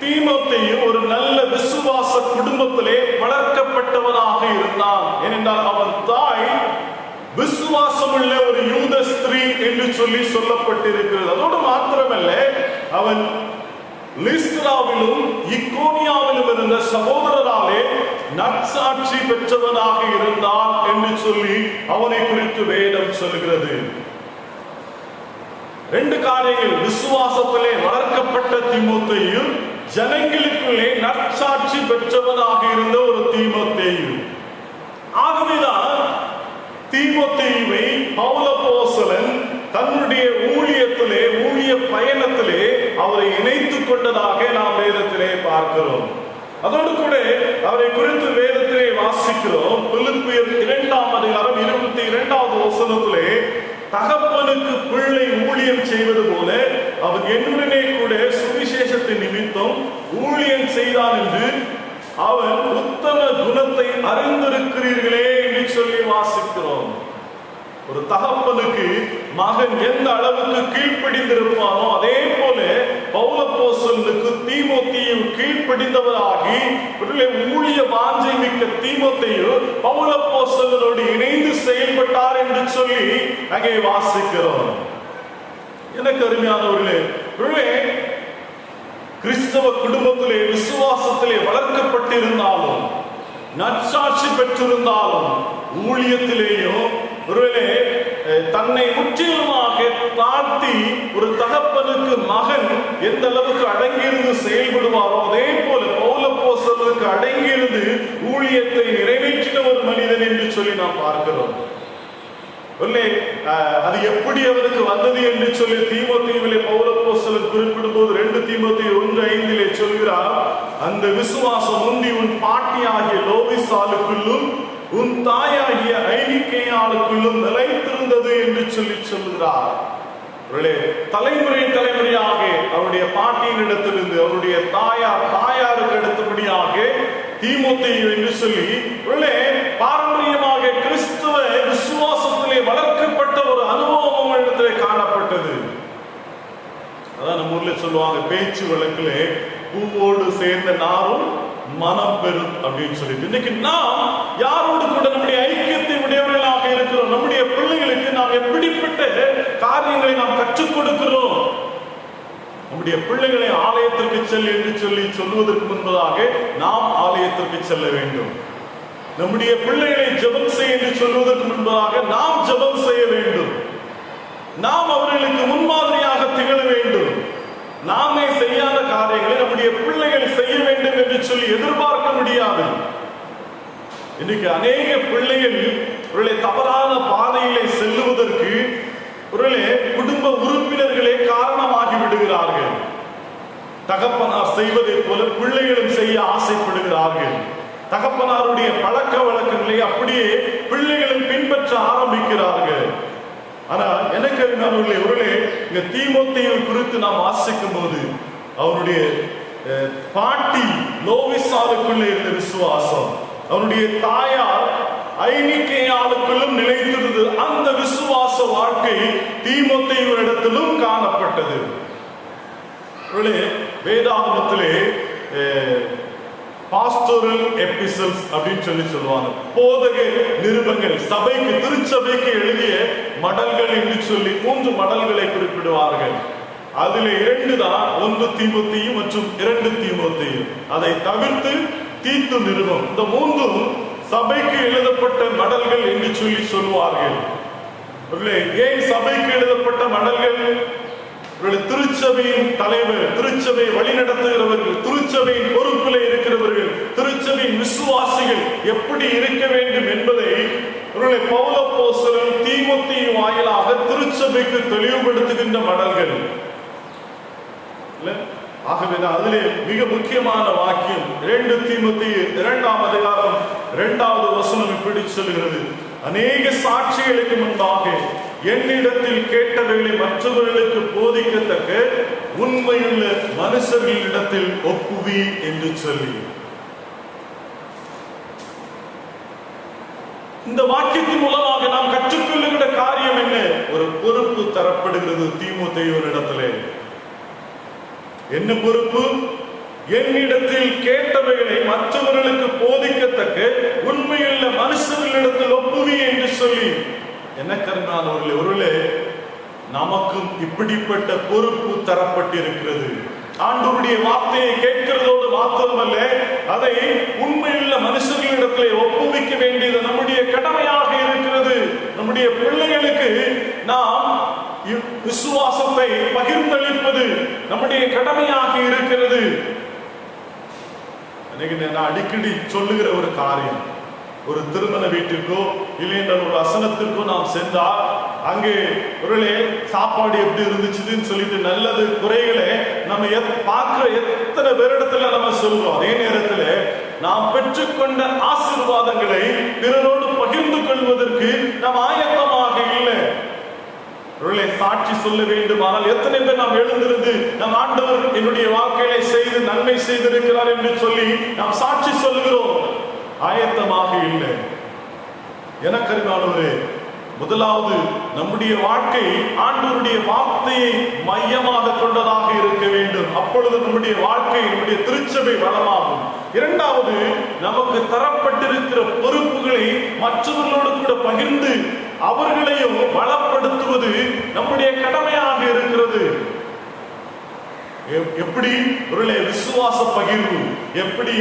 தீமோத்தேயு ஒரு நல்ல விசுவாச குடும்பத்திலே வளர்க்கப்பட்டவனாக இருந்தான். ஏனென்றால் அவன் தாய் விசுவாசமுள்ள ஒரு யூத ஸ்திரீ என்று சொல்லி சொல்லப்பட்டிருக்கிறது. அதோடு மாத்திரமல்ல, அவன் லீஸ்திராவிலும் இக்கோனியாவிலும் இருந்த சகோதரராலே நற்சாட்சி பெற்றவனாக இருந்தான் என்று சொல்லி அவனை குறித்து வேதம் சொல்கிறது. 2 காரியங்கள். விசுவாசத்திலே வளர்க்கப்பட்ட தீமோத்தேயு, ஜனங்களுக்குள்ளே நற்சாட்சி பெற்றவனாக இருந்த ஒரு தீமோத்தேயு. ஆகவேதான் தீமோத்தேயுவை பவுல் அப்போஸ்தலன் தன்னுடைய ஊழியத்திலே, ஊழிய பயணத்திலே அவரை இணைத்துக் கொண்டதாக நாம் வேதத்திலே பார்க்கிறோம். அதோடு கூட அவரை குறித்து வேதத்திலே வாசிக்கிறோம். பிலிப்பியர் 2ஆம் அதிகாரம் 22வது வசனத்திலே தகப்பனுக்கு பிள்ளை ஊழியம் செய்வது போல அவர் என்னுடனே கூட சுவிசேஷத்தின் நிமித்தம் ஊழியம் செய்தான் என்று அவன் உத்தம குணத்தை அறிந்திருக்கிறீர்களே என்று சொல்லி வாசிக்கிறோம். ஒரு தகப்பனுக்கு மகன் எந்த அளவுக்கு கீழ்ப்படிந்திருப்பானோ அதே போல பவுல் அப்போஸ்தலனுக்கு தீமோத்தேயு கீழ்ப்படிந்தவராகி ஊழிய வாஞ்சை மிக்க தீமோத்தேயு பவுல் அப்போஸ்தலனோடு இணைந்து செயல்பட்டார் என்று சொல்லி அங்கே வாசிக்கிறோம். எனக்கு அருமையானவர்களே, கிறிஸ்தவ குடும்பத்திலே விசுவாசத்திலே வளர்க்கப்பட்டிருந்தாலும், நற்சாட்சி பெற்றிருந்தாலும், ஊழியத்திலேயும் ஒருவேளை தன்னை முற்றிலுமாக தாழ்த்தி ஒரு தகப்பனுக்கு மகன் எந்த அளவுக்கு அடங்கியிருந்து செயல்படுவாரோ அதே போல பவுலப்போஸ்தலருக்கு அடங்கியிருந்து ஊழியத்தை நிறைவேற்றின ஒரு மனிதன் என்று சொல்லி நாம் பார்க்கிறோம். அது எப்படி அவருக்கு வந்தது என்று சொல்லி தீமோத்தேயுவிலே பவுலப்போஸ்தலர் குறிப்பிடும்போது 2 தீமோத்தேயு 1:5 சொல்கிறார், அந்த விசுவாசம் முந்தி உன் பாட்டியாகிய லோவிசாளுக்குள்ளும் உன் தாயாகிய ஐனிக்கேயாளுக்குள்ளும் நிலைத்திருந்தது என்று சொல்லுகிறார். தலைமுறை தலைமுறையாக அவருடைய பாட்டியின் இடத்திலிருந்து அவருடைய தாயாருக்கு அடுத்தபடியாக தீமோத்தேயு என்று சொல்லி பாரம்பரியமாக கிறிஸ்துவ விசுவாசத்திலே வளர்க்கப்பட்ட ஒரு அனுபவம் இடத்திலே காணப்பட்டது. அதான் நம்ம ஊர்ல சொல்லுவாங்க, பேச்சு வழக்கிலே பூவோடு சேர்ந்த நாரும் மனம் பெறும் அப்படின்னு சொல்லிட்டு. இன்னைக்கு நாம் யாரோடு கூட நம்முடைய ஐக்கியத்தை உடையவர்களாக இருக்கிறோம்? நம்முடைய பிள்ளைகளுக்கு நாம் எப்படிப்பட்ட காரியங்களை நாம் கற்றுக் கொடுக்கிறோம்? நம்முடைய பிள்ளைகளை ஆலயத்திற்கு செல் என்று சொல்லுவதற்கு முன்பதாக நாம் ஆலயத்திற்கு செல்ல வேண்டும். நம்முடைய பிள்ளைகளை ஜெபம் செய்ய என்று சொல்வதற்கு முன்பதாக நாம் ஜெபம் செய்ய வேண்டும். நாம் அவர்களுக்கு முன்மாதிரியாக திகழ வேண்டும். நாமே செய்யாத காரியங்களை நம்முடைய பிள்ளைகள் செய்ய வேண்டும் என்று சொல்லி எதிர்பார்க்க முடியாது. இன்னைக்கு அநேக பிள்ளைகள் தவறான பாதையிலே செல்லுவதற்கு குடும்ப உறுப்பினர்களே காரணமாகி விடுகிறார்கள். தகப்பனார் செய்வதை போல பிள்ளைகளும் செய்ய ஆசைப்படுகிறார்கள். தகப்பனாருடைய பழக்க வழக்கங்களை அப்படியே பிள்ளைகளும் பின்பற்ற ஆரம்பிக்கிறார்கள். ஆனா எனக்கு இங்க தீமோத்தேயு குறித்து நாம் வாசிக்கும் போது அவருடைய பாட்டி லோவிசாளுக்குள்ளே இருந்த விசுவாசம், அவருடைய தாயார் ஐனிக்கேயாளுக்குள்ளும் நிலைத்திருந்தது. அந்த விசுவாச வாழ்க்கை தீமோத்தேயு இடத்திலும் காணப்பட்டது. வேதாகமத்திலே பாஸ்டோரல் எபிசல்ஸ் அப்படின்னு சொல்லுவாங்க, போதக நிருபங்கள், சபைக்கு திருச்சபைக்கு எழுதிய மடல்கள் என்று சொல்லி 3 மடல்களை குறிப்பிடுவார்கள். அதிலே 2 தான், 1 தீமோத்தேயு மற்றும் 2 தீமோத்தேயு. அதை தவிர்த்து தீத்து நிருபம், இந்த 3ம் சபைக்கு எழுதப்பட்ட மடல்கள் என்று சொல்லுவார்கள். ஏன் சபைக்கு எழுதப்பட்ட மடல்கள்? திருச்சபையின் தலைவர், திருச்சபை வழிநடத்துகிறவர்கள், திருச்சபையின் பொறுப்பில் இருக்கிறவர்கள், திருச்சபையின் விசுவாசிகள் எப்படி இருக்க வேண்டும் என்பதை பவுலப்போஸ்தலன் தீமோத்தேயு வாயிலாக திருச்சபைக்கு தெளிவுபடுத்துகின்ற மடல்கள். ஆகவே அதிலே மிக முக்கியமான வாக்கியம் 2 தீமோத்தேயு 2ஆம் அதிகாரம் 2வது வசனம் இப்படி சொல்கிறது, அநேக சாட்சிகளுக்கு முன்பாக என்னிடத்தில் கேட்டவைகளை மற்றவர்களுக்கு போதிக்கத்தக்க உண்மையுள்ள மனுஷர்களிடத்தில் ஒப்புவி என்று சொல்லி. இந்த வாக்கியத்தின் மூலமாக நாம் கற்றுக்கொள்ளுகிற காரியம் என்ன? ஒரு பொறுப்பு தரப்படுகிறது தீமோத்தேயுவினிடத்திலே. என்ன பொறுப்பு? என்னிடத்தில் கேட்டவைகளை மற்றவர்களுக்கு போதிக்கத்தக்க உண்மையுள்ள மனுஷர்களிடத்தில் ஒப்புவி என்று சொல்லி. என்ன கருணானவர்களே, நமக்கும் இப்படிப்பட்ட பொறுப்பு தரப்பட்டிருக்கிறது. ஆண்டவருடைய வார்த்தையை கேட்கிறதோடு மாத்திரமல்ல, அதை உண்மையுள்ள மனுஷர்களிடத்திலே ஒப்புவிக்க வேண்டியது நம்முடைய கடமையாக இருக்கிறது. நம்முடைய பிள்ளைகளுக்கு நாம் விசுவாசத்தை பகிர்ந்தளிப்பது நம்முடைய கடமையாக இருக்கிறது. நான் அடிக்கடி சொல்லுகிற ஒரு காரியம், ஒரு திருமண வீட்டிற்கோ இல்லை என்றால் ஒரு அசனத்திற்கோ நாம் சென்றால் அங்கே ஒருவேளை சாப்பாடு எப்படி இருந்துச்சுன்னு சொல்லிட்டு நல்லது குறைகளை நம்ம பார்க்கிற எத்தனை பேரிடத்துல நம்ம சொல்றோம். அதே நேரத்தில் நாம் பெற்றுக்கொண்ட ஆசீர்வாதங்களை பிறரோடு பகிர்ந்து கொள்வதற்கு நாம் ஆயத்தமாக இல்லை. சாட்சி சொல்ல வேண்டும், ஆனால் எத்தனை பேர் நாம் எழுந்திருந்து நம் ஆண்டவர் என்னுடைய வாழ்க்கையை செய்து நன்மை செய்திருக்கிறார் என்று சொல்லி நாம் சாட்சி சொல்கிறோம், ஆயத்தமாக இல்லை. எனக்கு அருமையானவரே, முதலாவது நம்முடைய வாழ்க்கை ஆண்டவருடைய வார்த்தையை மையமாக கொண்டதாக இருக்க வேண்டும். அப்பொழுது நம்முடைய வாழ்க்கை, நம்முடைய திருச்சபை வளமாகும். இரண்டாவது, நமக்கு தரப்பட்டிருக்கிற பொறுப்புகளை மற்றவர்களோடு கூட பகிர்ந்து அவர்களையும் வளப்படுத்துவது நம்முடைய கடமையாக இருக்கிறது. எப்படி ஒருவேளை விசுவாச பகிர்வு எப்படி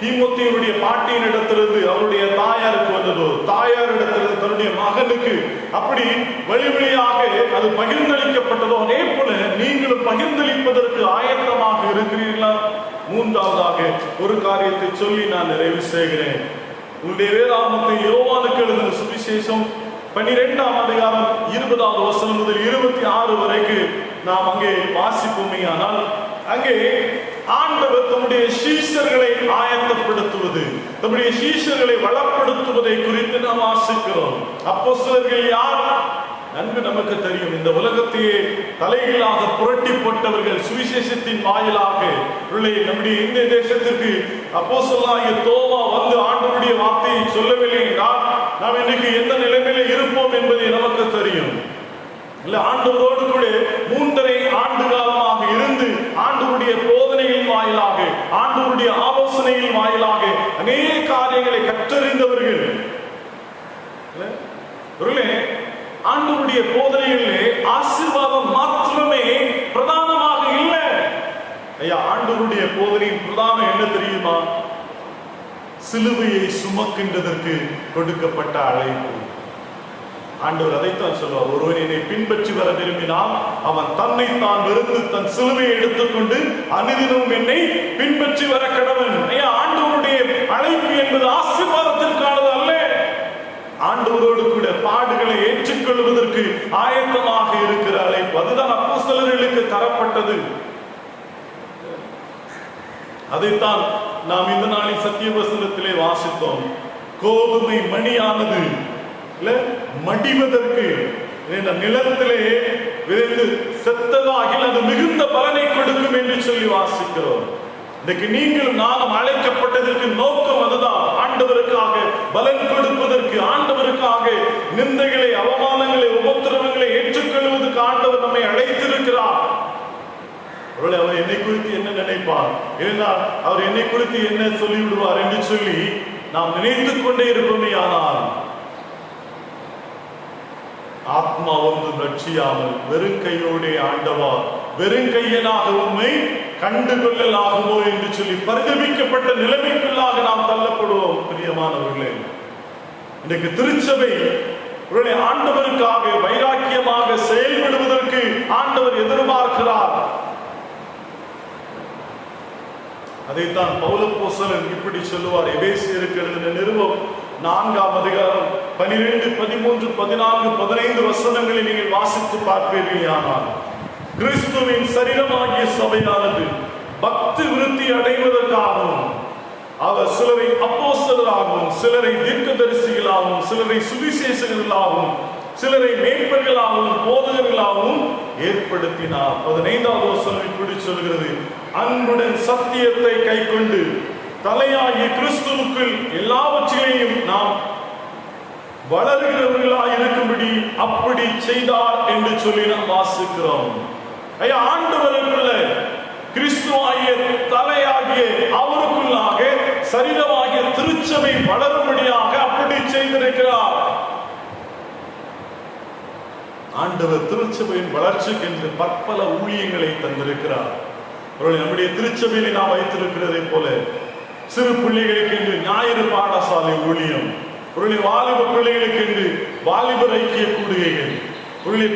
தீமோத்தேயுடைய பாட்டியின் இடத்திலிருந்து அவருடைய தாயாருக்கு வந்ததோ, தாயாரிடத்திலிருந்து தன்னுடைய மகனுக்கு அப்படி வழி வழியாக அது பகிர்ந்தளிக்கப்பட்டதோ, அதே போல நீங்களும் பகிர்ந்தளிப்பதற்கு ஆயத்தமாக இருக்கிறீர்களா? மூன்றாவதாக ஒரு காரியத்தை சொல்லி நான் நிறைவு செய்கிறேன். உங்களுடைய வேதாகமத்தை யோவானுக்கு எழுதின சுவிசேஷம் 12ஆம் அதிகாரம் 20வது வசனம் முதல் 26 வரைக்கும் நாம் அங்கே வாசிப்போமேயானால், அங்கே ஆண்டவர் தம்முடைய சீஷர்களை ஆயத்தப்படுத்துவது, தம்முடைய சீஷர்களை வளப்படுத்துவதை குறித்து நாம் வாசிக்கிறோம். அப்போஸ்தலர்கள் யார்? நன்கு நமக்கு தெரியும். இந்த உலகத்தையே தலைகீழாக புரட்டி போட்டவர்கள் சுவிசேஷத்தின் வாயிலாக நம்முடைய இந்திய தேசத்திற்கு அப்போஸ்தலனாகிய தோமா வந்து ஆண்டவருடைய வார்த்தையை சொல்லவில்லை என்றால் நாம் இன்னைக்கு எந்த நிலைமையில இருப்போம் என்பதை நமக்கு தெரியும். இல்ல, ஆண்டவரோடு கூட 3.5 ஆண்டு காலமாக இருந்து ஆண்டவருடைய போதனையின் வாயிலாக, ஆண்டவருடைய ஆலோசனையின் வாயிலாக அநேக காரியங்களை கற்றறிந்தவர்கள். ஆண்டவருடைய போதனைகளிலே ஆசீர்வாதம் மாத்திரமே பிரதானமாக இல்லை. ஐயா, ஆண்டவருடைய போதனையின் பிரதானம் என்ன தெரியுமா? சிலுவையை சுமக்கின்றதற்கு கொடுக்கப்பட்ட அழைப்பு. ஆண்டவர் அதைத்தான் சொல்வார், ஒருவன் என்னை பின்பற்றி வர விரும்பினால் அவன் தன்னை தான் வெறுத்து தன் சிலுவையை எடுத்துக்கொண்டு அனுதினமும் என்னை பின்பற்றி வர கடவன். ஐயா, ஆண்டவருடைய அழைப்பு என்பது ஆசீர்வாதத்திற்கானது அல்ல. ஆண்டவரோடு கூட பாடுகளை ஏற்றுக்கொள்வதற்கு ஆயத்தமாக இருக்கிற அழைப்பு. அதுதான் அப்போஸ்தலர்களுக்கு தரப்பட்டது. அதைத்தான் நாம் இந்த நாளின் சத்திய வசனத்திலே வாசித்தோம். கோதுமை மணியானது மடிவதற்கு நிலத்திலே விரைந்து செத்ததாகில் அது மிகுந்த பலனை கொடுக்கும் என்று சொல்லி வாசிக்கிறோம். இன்னைக்கு நீங்களும் நானும் அழைக்கப்பட்டதற்கு நோக்கம் அதுதான். ஆண்டவருக்காக பலன் கொடுப்பதற்கு, ஆண்டவருக்காக நிந்தைகளை, அவமானங்களை, உபத்திரவங்களை ஏற்றுக்கொள்வதற்கு ஆண்டவர் நம்மை அழைத்திருக்கிறார். அவர் என்னை குறித்து என்ன நினைப்பார், ஏனென்றால் அவர் என்னை குறித்து என்ன சொல்லிவிடுவார் என்று சொல்லி நாம் நினைத்துக் கொண்டே இருப்போமே. ஆனால் ஆத்மா ஒன்றும் ரட்சியாமல் வெறுங்கையோட ஆண்டவா, வெறுங்கையனாக உண்மை கண்டுகொள்ளலாகுமோ என்று சொல்லி பரிதபிக்கப்பட்ட நிலைமைக்குள்ளாக நாம் தள்ளப்படுவோம். பிரியமானவர்களே, இன்றைக்கு திருச்சபை ஆண்டவருக்காக வைராக்கியமாக செயல்படுவதற்கு ஆண்டவர் எதிர்பார்க்கிறார். அதைத்தான் பவுலப்போஸ்தலன் இப்படி சொல்லுவார். எபேசியருக்கு எழுதின நிருபம் 4ஆம் அதிகாரம் 12, 13, 14, 15 வசனங்களை நீங்கள் வாசித்து பார்ப்பீர்களானால், கிறிஸ்துவின் சரீரமாகிய சபையானது பக்தி விருத்தி அடைவதற்காகவும் அவர் சிலரை அப்போஸ்தலராகவும், சிலரை தீர்க்கதரிசிகளாகவும், சிலரை சுவிசேஷகர்களாகவும், சிலரை மேய்ப்பர்களாகவும், போதகர்களாகவும் ஏற்படுத்தினார். 15வது வசனம் இப்படி சொல்கிறது, அன்புடன் சத்தியத்தை கைக்கொண்டு தலையாகிய கிறிஸ்துவுக்குள் எல்லாவற்றிலையும் நாம் வளர்கிறவர்களாய் இருக்கும்படி அப்படி செய்தார் என்று சொல்லி நாம் வாசிக்கிறோம். ஐயா, ஆண்டவருக்குள்ள கிறிஸ்துவாகிய தலையாகிய அவருக்குள்ளாக சரீரமாகிய திருச்சபை வளரும்படியாக அப்படி செய்திருக்கிறார். ஆண்டவர் திருச்சபையின் வளர்ச்சிக்கு என்று பற்பல ஊழியங்களை தந்திருக்கிறார். நம்முடைய திருச்சபையிலே நாம் வைத்திருக்கிறதை போல சிறு பிள்ளைகளுக்கு என்று ஞாயிறு பாடசாலை ஊழியம், வாலிப பிள்ளைகளுக்கு என்று வாலிபர் ஐக்கிய கூடுகைகள்,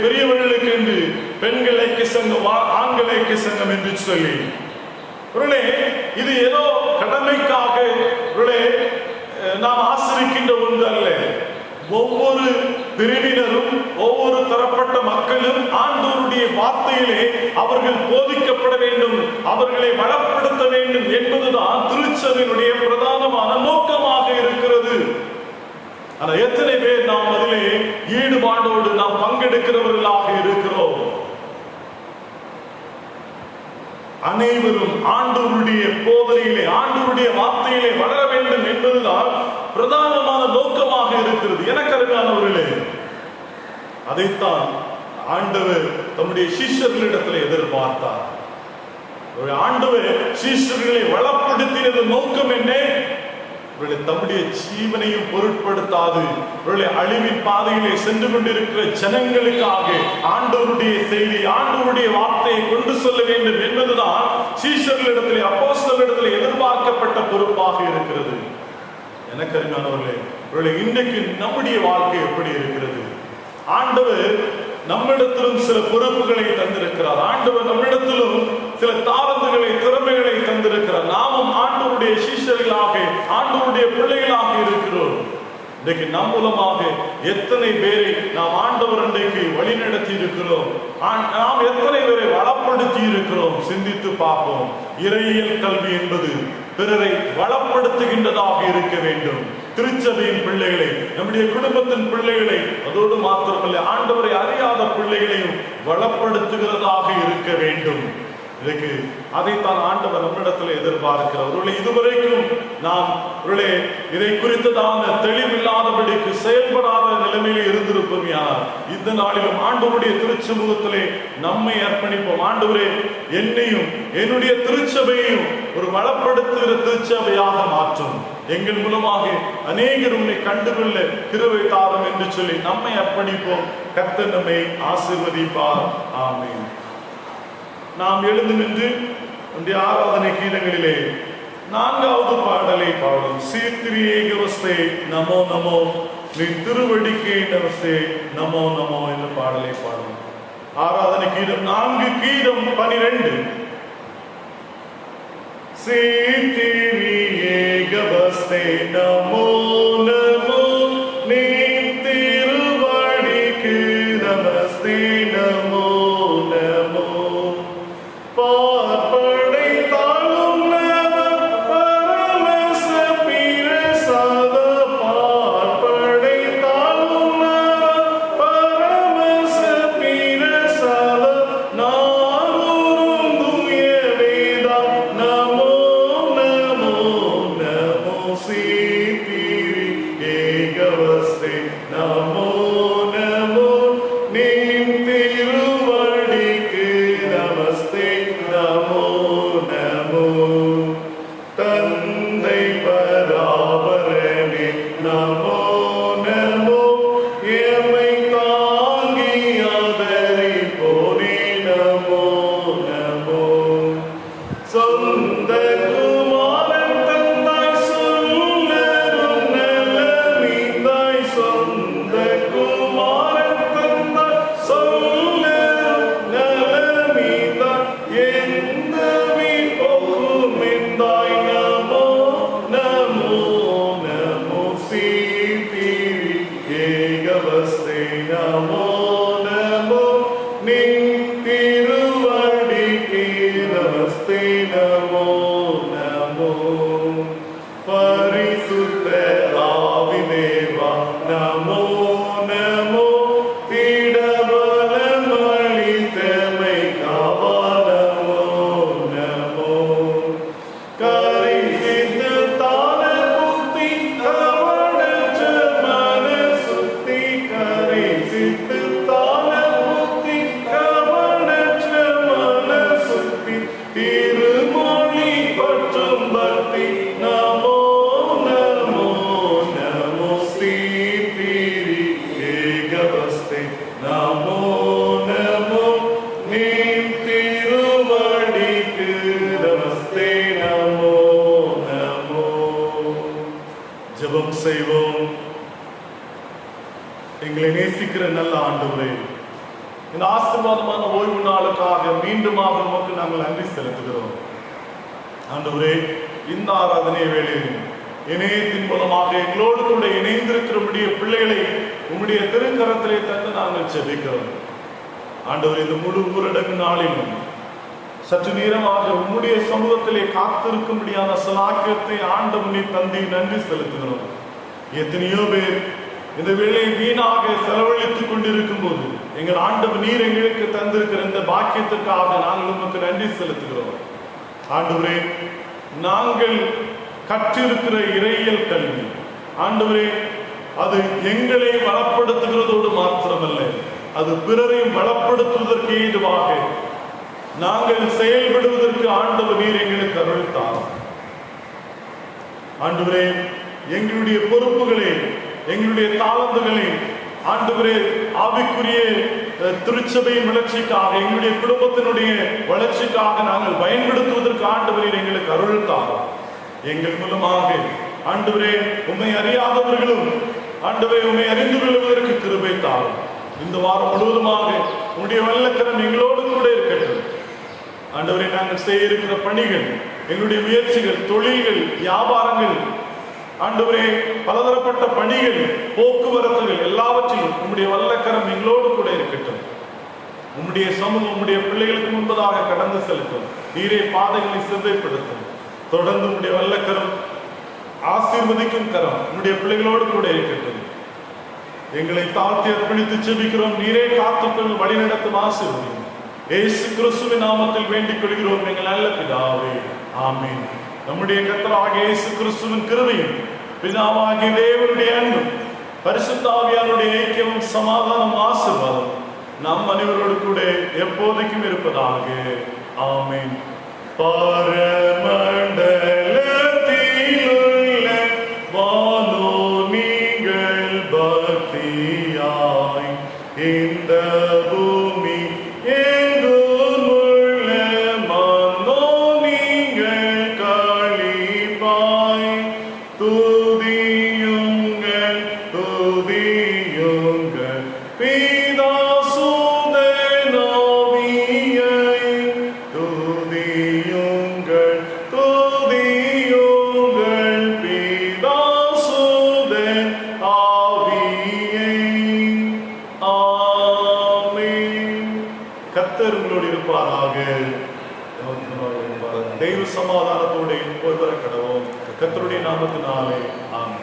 பெரியவர்களுக்கு என்று பெண்கள் ஐக்கிய சங்கம், ஆண்கள் ஐக்கிய சங்கம் என்று சொல்லி இது ஏதோ கடமைக்காக நாம் ஆசிரிக்கின்ற ஒன்று அல்ல. ஒவ்வொரு பிரிவினரும், ஒவ்வொரு தரப்பட்ட மக்களும் ஆண்டவருடைய வார்த்தையிலே அவர்கள் போதிக்கப்பட வேண்டும், அவர்களை வளப்படுத்த வேண்டும் என்பதுதான் திருச்சபையினுடைய பிரதானமான நோக்கமாக இருக்கிறது. ஆனா எத்தனை பேர் நாம் அதிலே ஈடுபாடோடு நாம் பங்கெடுக்கிறவர்களாக இருக்கிறோம்? அனைவரும் ஆண்டவருடைய போதனையிலே, ஆண்டவருடைய வார்த்தையிலே வளர வேண்டும் என்பதுதான் பிரதானமான நோக்கமாக இருக்கிறது. எனக்கு அருமையானவர்களே, அதைத்தான் ஆண்டவர் தம்முடைய சீஷர்களிடத்தில் எதிர்பார்த்தார். ஆண்டவர் சீஷர்களை வளப்படுத்தினது நோக்கம் என்ன? தம்முடைய ஜீவனையும் பொருட்படுத்தாது அழிவின் பாதையிலே சென்று கொண்டிருக்கிற ஜனங்களுக்காக ஆண்டவருடைய செய்தி, ஆண்டவருடைய வார்த்தையை கொண்டு செல்ல வேண்டும் என்பதுதான் சீஷர்களிடத்திலே, அப்போஸ்தலரிடத்திலே எதிர்பார்க்கப்பட்ட பொறுப்பாக இருக்கிறது. எனக்கு அருமையானவர்களே, இன்றைக்கு நம்முடைய வாழ்க்கை எப்படி இருக்கிறது? ஆண்டவர் நம்மிடத்திலும் சில பொறுப்புகளை தந்திருக்கிறார். ஆண்டவர் நம்மிடத்திலும் சில தாளந்துகளை, திறமைகளை தந்திருக்கிறார். நாமும் ஆண்டவருடைய சீஷர்களாக, ஆண்டவருடைய பிள்ளைகளாக இருக்கிறோம். இன்றைக்கு நம் மூலமாக எத்தனை பேரை நாம் ஆண்டவர் இன்றைக்கு வழிநடத்தி இருக்கிறோம், நாம் எத்தனை பேரை வளப்படுத்தி இருக்கிறோம், சிந்தித்து பார்ப்போம். இறையியல் கல்வி என்பது பிறரை வளப்படுத்துகின்றதாக இருக்க வேண்டும். திருச்சபையின் பிள்ளைகளை, நம்முடைய குடும்பத்தின் பிள்ளைகளை, அதோடு மாத்திரமல்ல ஆண்டவரை அறியாத பிள்ளைகளையும் வளப்படுத்துகிறதாக இருக்க வேண்டும். இதுக்கு அதைத்தான் ஆண்டவர் நம்மிடத்தில் எதிர்பார்க்கிறார். இதுவரைக்கும் நாம் இதை குறித்ததான தெளிவில்லாதபடிக்கு செயல்படாத நிலைமையில இருந்திருப்போம். யார் இந்த நாளிலும் ஆண்டவருடைய திருச்சமூகத்திலே நம்மை அர்ப்பணிப்போம். ஆண்டவரே, என்னையும் என்னுடைய திருச்சபையையும் ஒரு வளப்படுத்துகிற திருச்சபையாக மாற்றும். எங்கள் மூலமாக அநேகர் உன்னை கண்டுகொள்ள கிருபை தாரும் என்று சொல்லி நம்மை அர்ப்பணிப்போம். கர்த்தர் நம்மை ஆசீர்வதிப்பார். ஆமென். நாம் எழுந்து நின்று நம்முடைய ஆராதனை கீதங்களிலே 4வது பாடலை பாடும். சீர்திரியே கவஸ்தே நமோ நமோ, நீ திருவடிக்கே நமஸ்தே நமோ நமோ என்ற பாடலை பாடும். ஆராதனை கீதம் 4 கீதம் 12. சீர்திரியே கவஸ்தே நமோ நமோ, நீ திருவடிக்கு நமஸ்தே நமோ நமோ. பார்ப்படை தாழும் பரமச பிரசாத, பார்ப்படை தாழும் பரமச பிரசாத, நாரூரும் தூய வேதா நமோ நமோ நமோ. சீர்திரி ஏகவஸ்தே நமோ நமோ, நீ திருவடிக்கு நமஸ்தே நமோ நமோ. தந்தை பராபரனே நமோ நமோ, எம்மை தாங்கி ஆதரிப்போனே நமோ நமோ. சொந்த குமாரன் தந்தாய் சொல்லரும் நலமிதாய், சொந்த குமாரன் தந்தாய் சொல்லரும் நலமிதாய், எந்த வீப்போக்குமெந்தாய் நமோ நமோ நமோ. சீர்திரி ஏகவஸ்தே நமோ நமோ, நீ திருவடிக்கு நமஸ்தே நமோ நமோ. பரிசுத்த ஆவிதேவா நமோ நமோ, திடபலமளித்தமை காவா நமோ நமோ. கரிசித்து தான புத்தி கவனற்ற மனசுத்தி, கரிசித்து தான புத்தி கவனற்ற மனசுத்தி, திருமொழி பற்றும் பக்தி நமோ நமோ நமோ. சீர்திரி ஏகவஸ்தே நமோ நமோ, நீ திருவடிக்கு நமஸ்தே நமோ நமோ. ஜெபம் செய்வோம். எங்களை நேசிக்கிற நல்ல ஆண்டவரே, இந்த ஆசீர்வாதமான ஓய்வு நாளுக்காக மீண்டுமாக உமக்கு நாங்கள் நன்றி செலுத்துகிறோம். ஆண்டவரே, இந்த ஆராதனை வேளையில் இணையத்தின் மூலமாக எங்களோடு கூட இணைந்திருக்கிறபடிய பிள்ளைகளை உம்முடைய திருக்கரத்திலே தந்து நாங்கள் செபிக்கிறோம். ஆண்டவரே, இந்த முழு ஊரடங்கு நாளிலும் சற்று நேரமாக உம்முடைய சமூகத்திலே காத்திருக்கும்படியான சலாக்கியத்தை ஆண்டவனை தந்தி நன்றி செலுத்துகிறோம். எத்தனையோ பேர் இந்த வேளையை வீணாக செலவழித்துக் கொண்டிருக்கும் போது எங்கள் ஆண்டவர் நீர் எங்களுக்கு தந்திருக்கிற இந்த பாக்கியத்திற்காக நாங்கள் உமக்கு நன்றி செலுத்துகிறோம். ஆண்டவரே, நாங்கள் கற்றிருக்கிற இறையியல் கல்வி ஆண்டவரே, அது எங்களை வளப்படுத்துகிறதோடு மாத்திரமல்ல, அது பிறரையும் வளப்படுத்துவதற்கு ஏதுவாக நாங்கள் செயல்படுவதற்கு ஆண்டவர் நீர் எங்களுக்கு அருள்தார். ஆண்டவரே, எங்களுடைய பொறுப்புகளை, எங்களுடைய தாளந்துகளை ஆண்டவரே ஆவிக்குரிய திருச்சபையின் வளர்ச்சிக்காக, எங்களுடைய குடும்பத்தினுடைய வளர்ச்சிக்காக நாங்கள் பயன்படுத்துவதற்கு ஆண்டவரே எங்களுக்கு அருள் தாரும். எங்கள் மூலமாக ஆண்டவரே உம்மை அறியாதவர்களும் ஆண்டவரே உம்மை அறிந்து கொள்வதற்கு கிருபை தாரும். இந்த வாரம் முழுவதுமாக உம்முடைய வல்லக்கரம் எங்களோடு கூட இருக்கட்டும். ஆண்டவரே நாங்கள் செய்ய இருக்கிற பணிகள், எங்களுடைய முயற்சிகள், தொழில்கள், வியாபாரங்கள், ஆண்டவரே பலதரப்பட்ட பணிகள், போக்குவரத்துகள் எல்லாவற்றிலும் உம்முடைய வல்லக்கரம் எங்களோடு கூட இருக்கட்டும். உம்முடைய சமூகம் உம்முடைய பிள்ளைகளுக்கு முன்பதாக கடந்து செலுத்தும். நீரே பாதைகளை சிந்தைப்படுத்தும். தொடர்ந்து உம்முடைய வல்லக்கரம், ஆசீர்வதிக்கும் கரம் உம்முடைய பிள்ளைகளோடு கூட இருக்கட்டும். எங்களை தாழ்த்தி அர்ப்பணித்து செபிக்கிறோம். நீரே காத்துக்கொள்ளும், வழிநடத்தும், ஆசீர்வதியும். இயேசு கிறிஸ்துவின் நாமத்தில் வேண்டிக் கொள்கிறோம் எங்கள் நல்ல பிதாவே, ஆமென். நம்முடைய கர்த்தராகிய இயேசு கிறிஸ்துவின் கிருபையும் பிதாவாகிய தேவனுடைய அன்பும் பரிசுத்த ஆவியானுடைய ஐக்கியமும் சமாதானம் ஆசீர்வாதம் நம் அனைவரோடு கூட எப்போதைக்கும் இருப்பதாக, ஆமென். பரமண்டலத்திலுள்ள வானோ நீங்கள் பக்தியாய் இந்த பூமி எங்குமுள்ள மன்னோ நீங்கள் களிப்பாய் துதியுங்கள் துதியுங்கள் பிதா சுதன் ஆவியை துதியுங்கள் துதியுங்கள் பிதா சுதன் ஆவியை. ஆமென். கர்த்தர் உங்களோடு இருப்பாராக. தெய்வ சமாதானத்தோடு போய் வர கடவோம். கர்த்தருடைய நாமத்தினாலே ஆமென்.